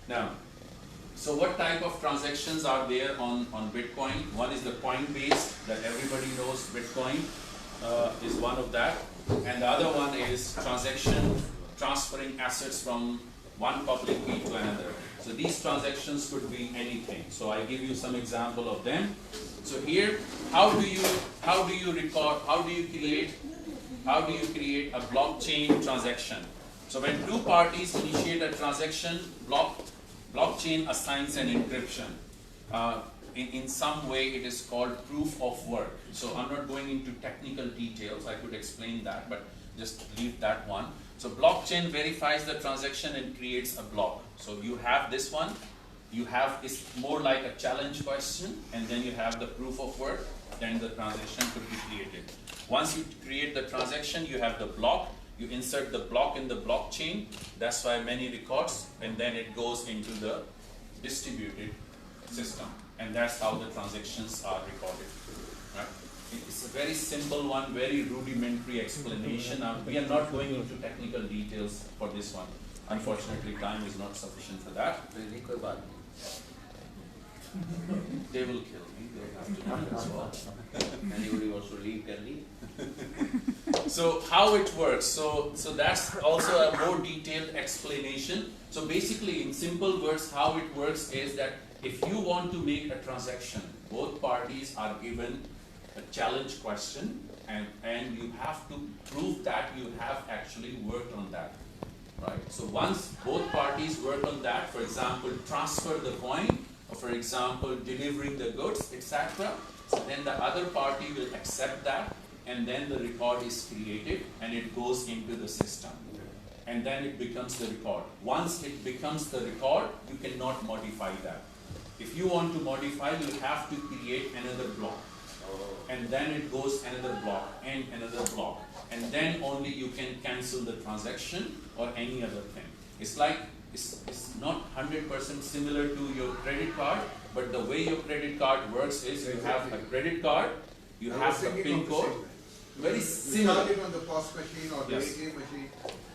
Now, so what type of transactions are there on Bitcoin? One is the coin-based, that everybody knows Bitcoin is one of that. And the other one is transaction transferring assets from one public key to another. So these transactions could be anything. So I give you some example of them. So here, how do you create a blockchain transaction? So when two parties initiate a transaction, blockchain assigns an encryption. In some way it is called proof of work. So I'm not going into technical details, I could explain that, but just leave that one. So blockchain verifies the transaction and creates a block. So you have this one, it's more like a challenge question, and then you have the proof of work, then the transaction could be created. Once you create the transaction, you have the block, you insert the block in the blockchain, that's why many records, and then it goes into the distributed system. And that's how the transactions are recorded. Right? It's a very simple one, very rudimentary explanation. We are not going into technical details for this one. Unfortunately, time is not sufficient for that. They will kill me. They have to do it as well. Anybody wants to leave can leave. So how it works, so that's also a more detailed explanation. So basically, in simple words, how it works is that if you want to make a transaction, both parties are given a challenge question, and you have to prove that you have actually worked on that, right? So once both parties work on that, for example, transfer the coin, or for example, delivering the goods, etc., so then the other party will accept that, and then the record is created and it goes into the system. And then it becomes the record. Once it becomes the record, you cannot modify that. If you want to modify, you have to create another block. And then it goes another block and another block. And then only you can cancel the transaction or any other thing. It's like, it's not 100% similar to your credit card, but the way your credit card works is you have a credit card, you have the PIN code, very similar. You start it on the POS machine or the Yes. ATM machine,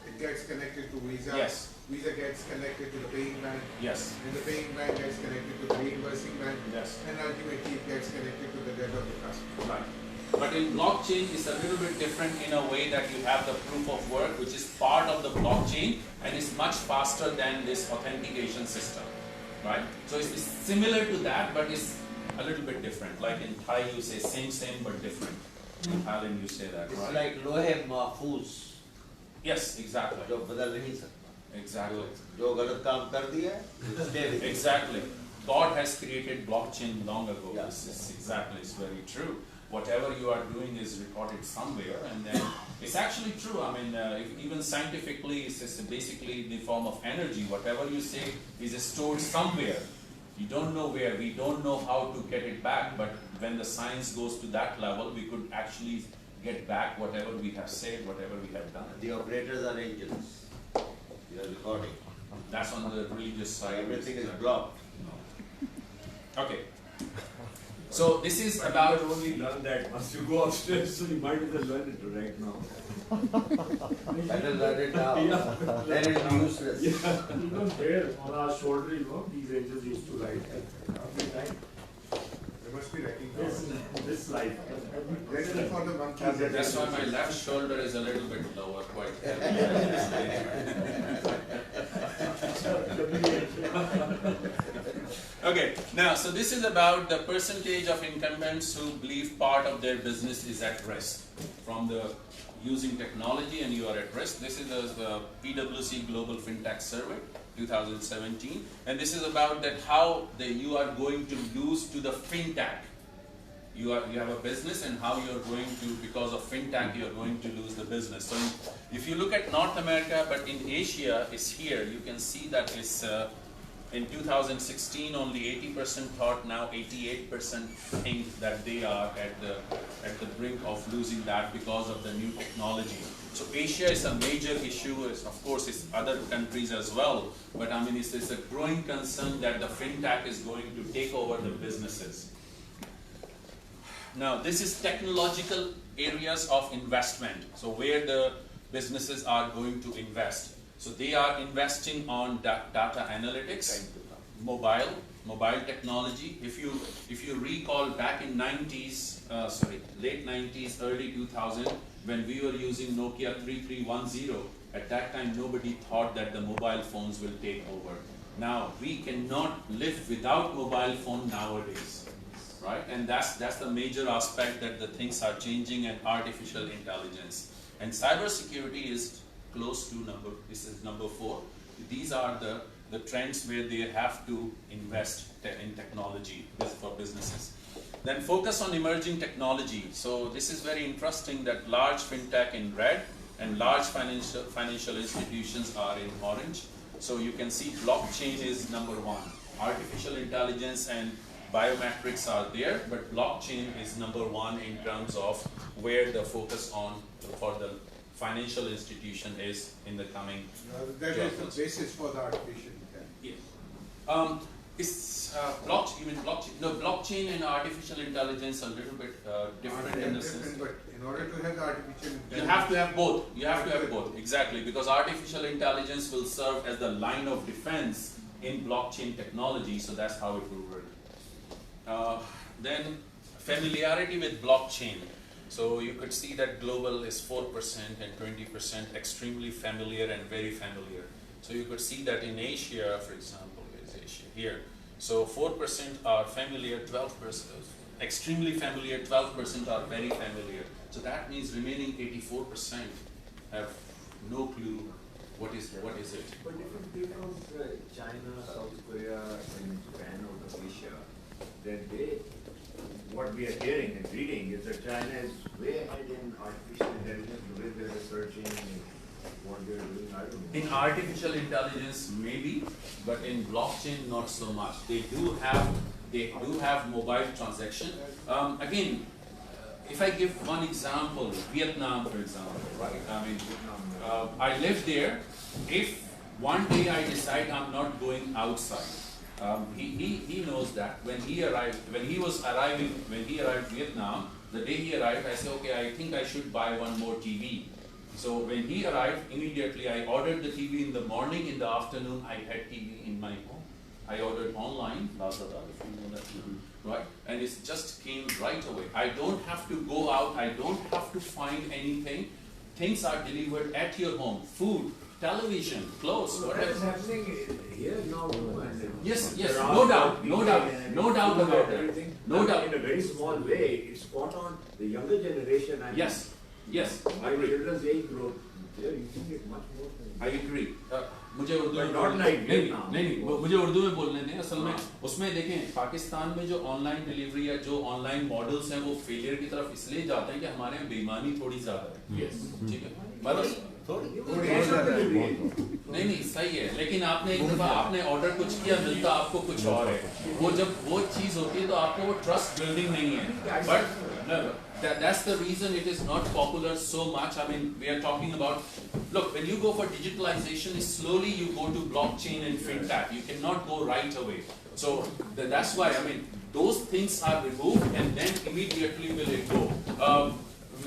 it gets connected to Visa. Yes. Visa gets connected to the paying bank. Yes. And the paying bank gets connected to the reimbursing bank. Yes. And ultimately it gets connected to the debt of the customer. Right. But in blockchain, it's a little bit different in a way that you have the proof of work, which is part of the blockchain, and is much faster than this authentication system, right? So it's similar to that, but it's a little bit different. Like in Thai, you say same, but different. In Thailand, you say that, It's right? like lohe mahfuz, Yes, exactly. जो बदल नहीं सकता. Exactly. जो गलत काम कर दिया है, stay with it. Exactly. God has created blockchain long ago. Yeah. This is exactly, it's very true. Whatever you are doing is recorded somewhere, and then it's actually true. I mean, even scientifically, it's basically in the form of energy. Whatever you say is stored somewhere. You don't know where, we don't know how to get it back, but when the science goes to that level, we could actually get back whatever we have said, whatever we have done. The operators are angels. You are recording. That's on the religious side. Everything is blocked. Okay. So this is But about. you have only learned that once you go upstairs, so you might as well learn it right now. Better learn it now. Yeah. Then it will be useless. Even there on our shoulder, these angels used to write every time. They must be writing down. This life. Ready for the monkeys. That's why my left shoulder is a little bit lower, quite. Okay, now, so this is about the percentage of incumbents who believe part of their business is at risk from the using technology, and you are at risk. This is the PwC Global FinTech Survey 2017, and this is about that how you are going to lose to the FinTech. You have a business, and how you are going to, because of FinTech, you are going to lose the business. So if you look at North America, but in Asia, is here, you can see that it's in 2016 only 80% thought, now 88% think that they are at the brink of losing that because of the new technology. So Asia is a major issue. Of course, it's other countries as well, but I mean it's a growing concern that the FinTech is going to take over the businesses. Now, this is technological areas of investment. So where the businesses are going to invest. So they are investing on data analytics, mobile technology. If you recall back in late 90s, early 2000, when we were using Nokia 3310, at that time nobody thought that the mobile phones will take over. Now we cannot live without mobile phone nowadays. Right? And that's the major aspect, that the things are changing, and artificial intelligence. And cybersecurity is close to number 4. These are the trends where they have to invest in technology for businesses. Then focus on emerging technology. So this is very interesting that large fintech in red and large financial institutions are in orange. So you can see blockchain is number 1. Artificial intelligence and biometrics are there, but blockchain is number 1 in terms of where the focus on for the financial institution is in the coming. That is the basis for the artificial intelligence. Yeah. Is blockchain? You mean blockchain? No, blockchain and artificial intelligence are a little bit different in the sense. But in order to have the artificial intelligence, You have to have both. You have to have both, exactly, because artificial intelligence will serve as the line of defense in blockchain technology. So that's how it will work. Then familiarity with blockchain. So you could see that global is 4% and 20% extremely familiar and very familiar. So you could see that in Asia, for example, is Asia here. So 4% are familiar, 12% extremely familiar, 12% are very familiar. So that means remaining 84% have no clue what is it. But if you take out China, South Korea, and Japan out of Asia, then what we are hearing and reading is that China is way ahead in artificial intelligence, the way they're researching what they're doing, I don't know. In artificial intelligence, maybe, but in blockchain, not so much. They do have mobile transaction. Again, if I give one example, Vietnam, for example, right? I mean, I live there. If one day I decide I'm not going outside, he knows that when he arrived Vietnam, the day he arrived, I said, okay, I think I should buy one more TV. So when he arrived, immediately I ordered the TV in the morning. In the afternoon, I had TV in my home. I ordered online, Lazada, if you know that, right? And it just came right away. I don't have to go out. I don't have to find anything. Things are delivered at your home. Food, television, clothes, whatever. That's happening here now. Yes, no doubt about that. No doubt. In a very small way, it's spot on. The younger generation. Yes. My children's age group, they're using it much more. I agree. मुझे उर्दू में not like नहीं मुझे उर्दू में बोलने दें असल में उसमें देखें पाकिस्तान में जो ऑनलाइन डिलीवरी या जो ऑनलाइन मॉडल्स हैं वो फेलियर की तरफ इसलिए जाते हैं कि हमारे यहाँ बेईमानी थोड़ी ज़्यादा है ठीक है नहीं सही है लेकिन आपने एक दफा आपने ऑर्डर कुछ किया मिलता आपको कुछ और है वो जब वो चीज़ होती है तो आपको वो ट्रस्ट बिल्डिंग नहीं है but that's the reason it is not popular so much. I mean, we are talking about, look, when you go for digitalization, slowly you go to blockchain and fintech. You cannot go right away. So that's why, I mean, those things are removed and then immediately will it go.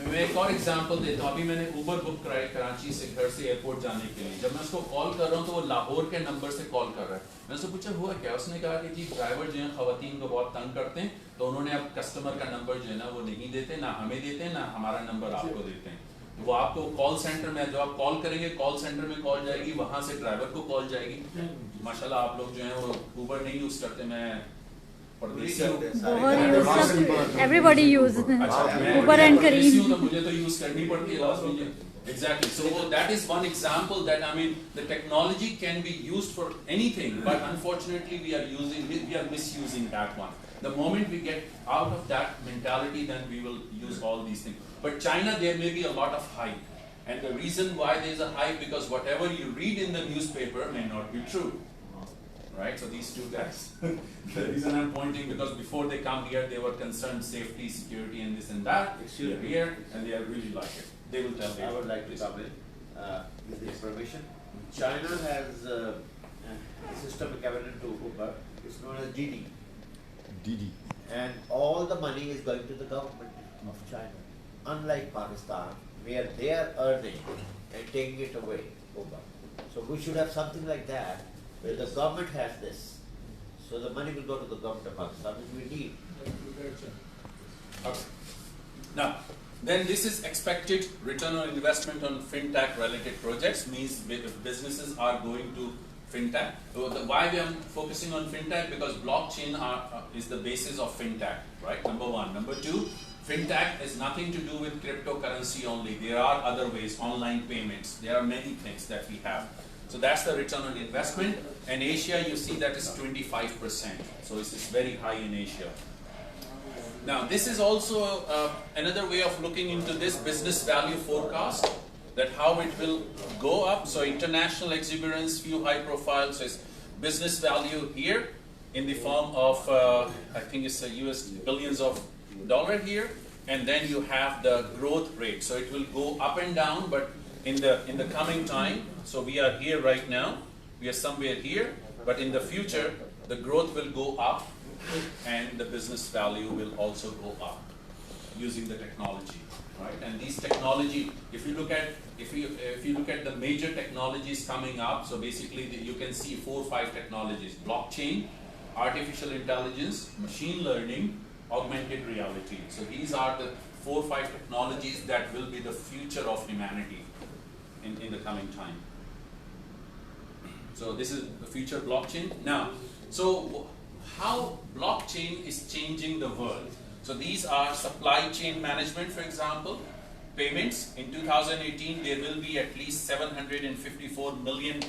मैं एक और example देता हूँ अभी मैंने Uber book कराई कराची से घर से एयरपोर्ट जाने के लिए जब मैं उसको कॉल कर रहा हूँ तो वो लाहौर के नंबर से कॉल कर रहा है मैंने उससे पूछा हुआ क्या उसने कहा कि जी ड्राइवर जो है खवातीन को बहुत तंग करते हैं तो उन्होंने अब कस्टमर का नंबर जो है ना वो नहीं देते ना हमें देते हैं ना हमारा नंबर आपको देते हैं वो आपको कॉल सेंटर में जब आप कॉल करेंगे कॉल सेंटर में कॉल जाएगी वहां से ड्राइवर को कॉल जाएगी माशाल्लाह आप लोग जो है वो उबर नहीं यूज करते मैं Everybody uses Uber and Kareem. मुझे तो यूज करनी पड़ती है लास्ट में Exactly. So that is one example that I mean the technology can be used for anything, but unfortunately we are misusing that one. The moment we get out of that mentality, then we will use all these things. But China, there may be a lot of hype, and the reason why there is a hype because whatever you read in the newspaper may not be true. Right? So these two guys, the reason I'm pointing because before they come here, they were concerned safety, security, and this and that. They're here, and they are really like it. They will tell you. I would like to come in with this permission. China has a system equivalent to Uber. It's known as DD. And all the money is going to the government of China. Unlike Pakistan, where they are earning and taking it away, Uber. So we should have something like that, where the government has this. So the money will go to the government of Pakistan, which we need. Okay. Now, then this is expected return on investment on fintech related projects means businesses are going to fintech. So why we are focusing on fintech because blockchain is the basis of fintech, right? Number one. Number two, fintech has nothing to do with cryptocurrency only. There are other ways, online payments. There are many things that we have. So that's the return on investment. And Asia, you see that is 25%. So it's very high in Asia. Now, this is also another way of looking into this business value forecast, that how it will go up. So international exuberance, few high profiles, so it's business value here in the form of, I think it's US billions of dollars here. And then you have the growth rate. So it will go up and down, but in the coming time, so we are here right now, we are somewhere here, but in the future, the growth will go up and the business value will also go up using the technology, right? And these technology, if you look at the major technologies coming up, so basically you can see 4 or 5 technologies: blockchain, artificial intelligence, machine learning, augmented reality. So these are the 4 or 5 technologies that will be the future of humanity in the coming time. So this is the future blockchain. Now, so how blockchain is changing the world? So these are supply chain management, for example, payments. In 2018, there will be at least $754 million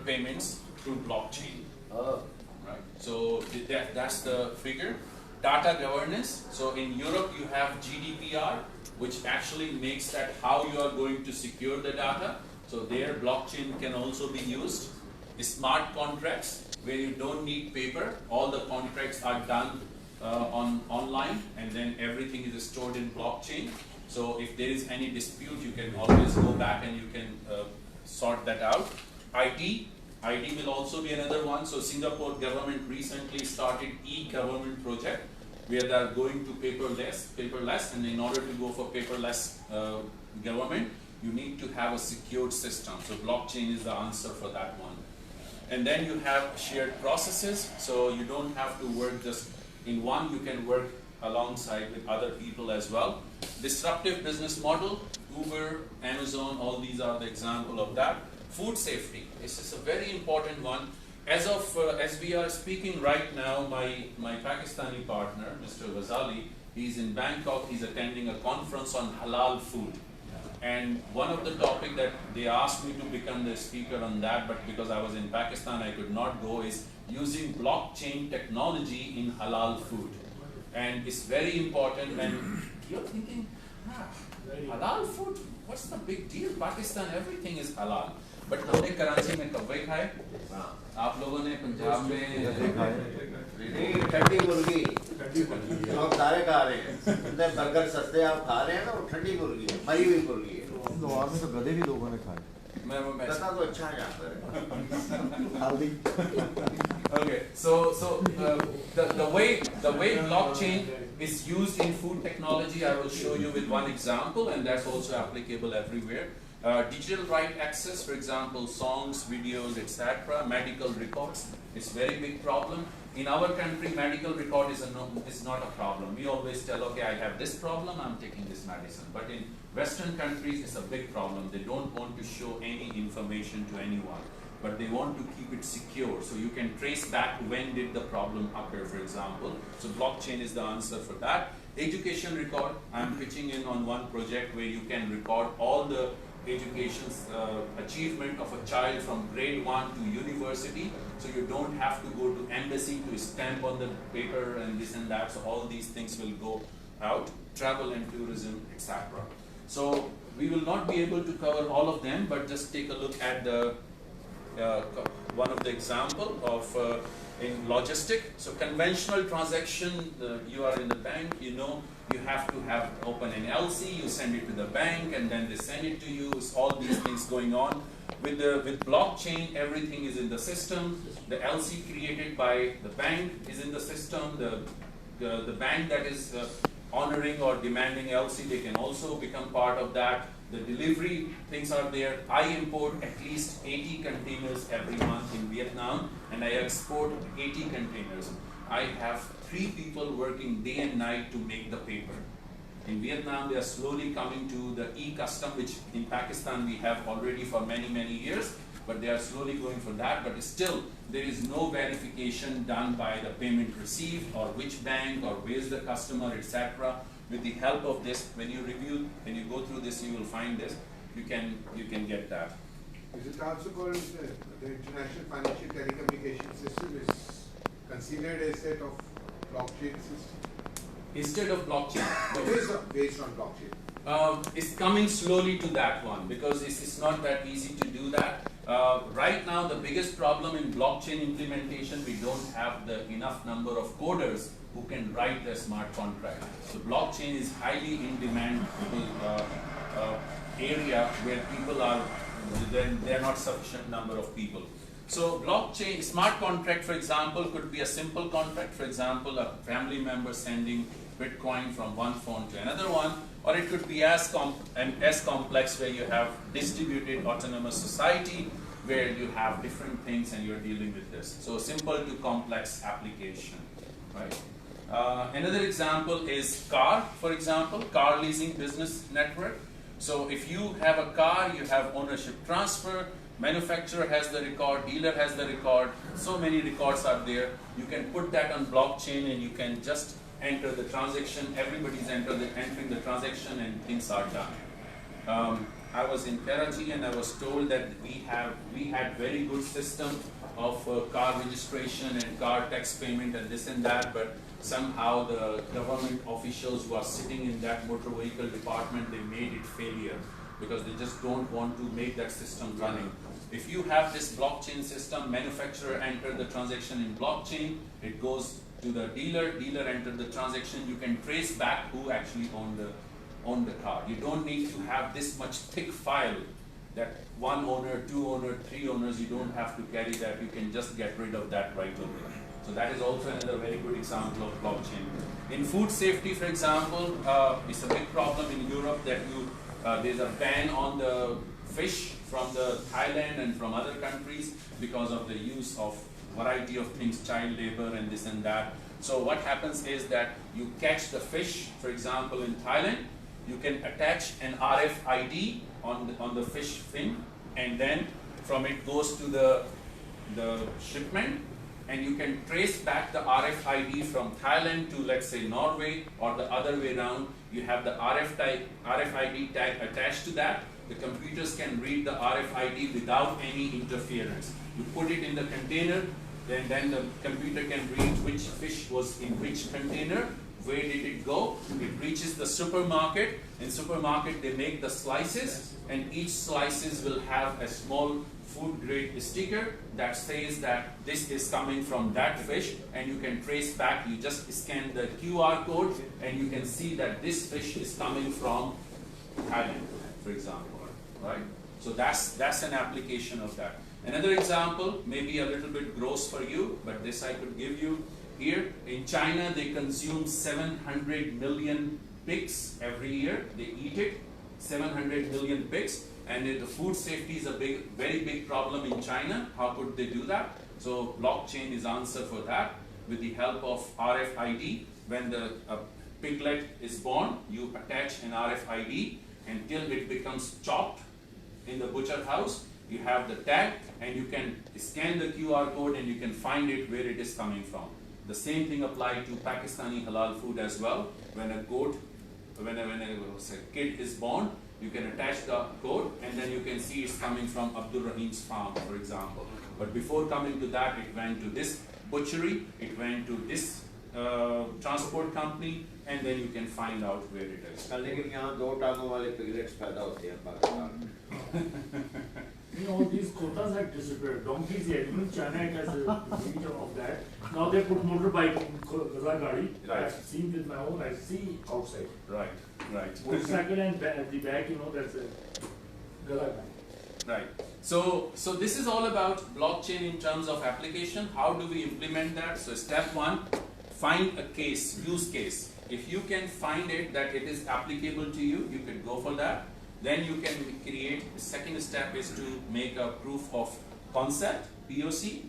payments through blockchain. Right. So that's the figure. Data governance. So in Europe, you have GDPR, which actually makes that how you are going to secure the data. So there, blockchain can also be used. Smart contracts, where you don't need paper. All the contracts are done online, and then everything is stored in blockchain. So if there is any dispute, you can always go back and you can sort that out. IT will also be another one. So Singapore government recently started e-government project, where they are going to paperless, and in order to go for paperless government, you need to have a secured system. So blockchain is the answer for that one. And then you have shared processes, so you don't have to work just in one, you can work alongside with other people as well. Disruptive business model, Uber, Amazon, all these are the example of that. Food safety, this is a very important one. As we are speaking right now, my Pakistani partner, Mr. Ghazali, he's in Bangkok, he's attending a conference on halal food. And one of the topics that they asked me to become the speaker on that, but because I was in Pakistan, I could not go, is using blockchain technology in halal food. And it's very important, and you're thinking, halal food, what's the big deal? Pakistan, everything is halal. But हमने कराची में कब्वे खाए, आप लोगों ने पंजाब में ठंडी मुर्गी, आप सारे खा रहे हैं, बर्गर सस्ते आप खा रहे हैं ना, वो ठंडी मुर्गी है, मरी हुई मुर्गी है। लोगों में तो गधे भी लोगों ने खाए। गधा तो अच्छा है यहाँ पर। Okay, so the way blockchain is used in food technology, I will show you with one example, and that's also applicable everywhere. Digital right access, for example, songs, videos, etc. Medical records, it's very big problem. In our country, medical record is not a problem. We always tell, okay, I have this problem, I'm taking this medicine. But in Western countries, it's a big problem. They don't want to show any information to anyone, but they want to keep it secure. So you can trace back when did the problem occur, for example. So blockchain is the answer for that. Education record, I'm pitching in on one project where you can record all the education's achievement of a child from grade 1 to university, so you don't have to go to embassy to stamp on the paper and this and that, so all these things will go out. Travel and tourism, etc. So we will not be able to cover all of them, but just take a look at the one of the example of in logistic. So conventional transaction, you are in the bank, you know, you have to have open an LC, you send it to the bank, and then they send it to you. It's all these things going on. With blockchain, everything is in the system. The LC created by the bank is in the system. The bank that is honoring or demanding LC, they can also become part of that. The delivery things are there. I import at least 80 containers every month in Vietnam, and I export 80 containers. I have 3 people working day and night to make the paper. In Vietnam, they are slowly coming to the e-custom, which in Pakistan we have already for many, many years, but they are slowly going for that. But still, there is no verification done by the payment received or which bank or where's the customer, etc. With the help of this, when you go through this, you will find this. You can get that. Is it also called the International Financial Telecommunication System is considered a set of blockchain system? Instead of blockchain. It is based on blockchain. It's coming slowly to that one because it's not that easy to do that. Right now, the biggest problem in blockchain implementation, we don't have the enough number of coders who can write the smart contract. So blockchain is highly in demand area where people are, there are not sufficient number of people. So blockchain, smart contract, for example, could be a simple contract. For example, a family member sending Bitcoin from one phone to another one, or it could be as complex where you have distributed autonomous society where you have different things and you're dealing with this. So simple to complex application, right? Another example is car, for example, car leasing business network. So if you have a car, you have ownership transfer, manufacturer has the record, dealer has the record, so many records are there. You can put that on blockchain and you can just enter the transaction, everybody's entering the transaction and things are done. I was in Karachi and I was told that we had very good system of car registration and car tax payment and this and that, but somehow the government officials who are sitting in that motor vehicle department, they made it failure because they just don't want to make that system running. If you have this blockchain system, manufacturer enter the transaction in blockchain, it goes to the dealer, dealer enter the transaction, you can trace back who actually owned the car. You don't need to have this much thick file that one owner, two owner, three owners, you don't have to carry that, you can just get rid of that right away. So that is also another very good example of blockchain. In food safety, for example, it's a big problem in Europe that there's a ban on the fish from the Thailand and from other countries because of the use of variety of things, child labor and this and that. So what happens is that you catch the fish, for example, in Thailand, you can attach an RFID on the fish fin, and then from it goes to the shipment, and you can trace back the RFID from Thailand to, let's say, Norway, or the other way around. You have the RFID tag attached to that. The computers can read the RFID without any interference. You put it in the container, then the computer can read which fish was in which container, where did it go. It reaches the supermarket. In supermarket, they make the slices, and each slices will have a small food grade sticker that says that this is coming from that fish, and you can trace back. You just scan the QR code and you can see that this fish is coming from Thailand, for example, right? So that's an application of that. Another example, maybe a little bit gross for you, but this I could give you here. In China, they consume 700 million pigs every year. They eat it, 700 million pigs. And the food safety is a very big problem in China. How could they do that? So blockchain is answer for that. With the help of RFID, when the piglet is born, you attach an RFID until it becomes chopped in the butcher house. You have the tag, and you can scan the QR code and you can find it where it is coming from. The same thing applies to Pakistani halal food as well. When a kid is born, you can attach the code and then you can see it's coming from Abdul Rahim's farm, for example. But before coming to that, it went to this butchery, it went to this transport company, and then you can find out where it is. You know, these quotas have disappeared. Donkeys, yeah, even China has a feature of that. Now they put motorbike in Gazagari. Right. I've seen with my own, I see outside. Right. Motorcycle and at the back, you know, that's a Gazagari. Right. So this is all about blockchain in terms of application. How do we implement that? So step one, find a case, use case. If you can find it that it is applicable to you, you can go for that. Then you can create, the second step is to make a proof of concept, POC,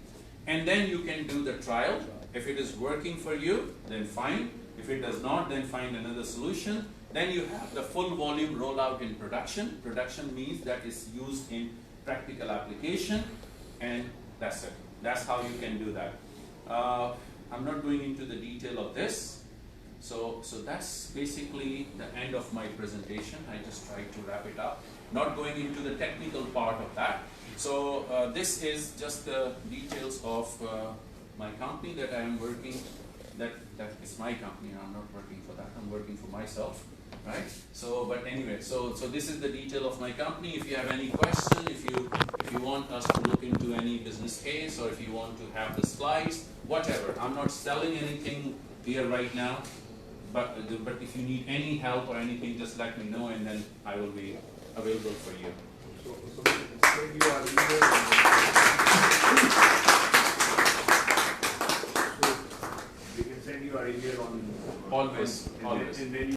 and then you can do the trial. If it is working for you, then fine. If it does not, then find another solution. Then you have the full volume rollout in production. Production means that is used in practical application, and that's it. That's how you can do that. I'm not going into the detail of this. So that's basically the end of my presentation. I just tried to wrap it up, not going into the technical part of that. So this is just the details of my company that I am working, that is my company. I'm not working for that, I'm working for myself, right? So, but anyway, so this is the detail of my company. If you have any question, if you want us to look into any business case, or if you want to have the slides, whatever. I'm not selling anything here right now. But if you need any help or anything, just let me know, and then I will be available for you. So we can send you our email. So we can send you our email on Always. And then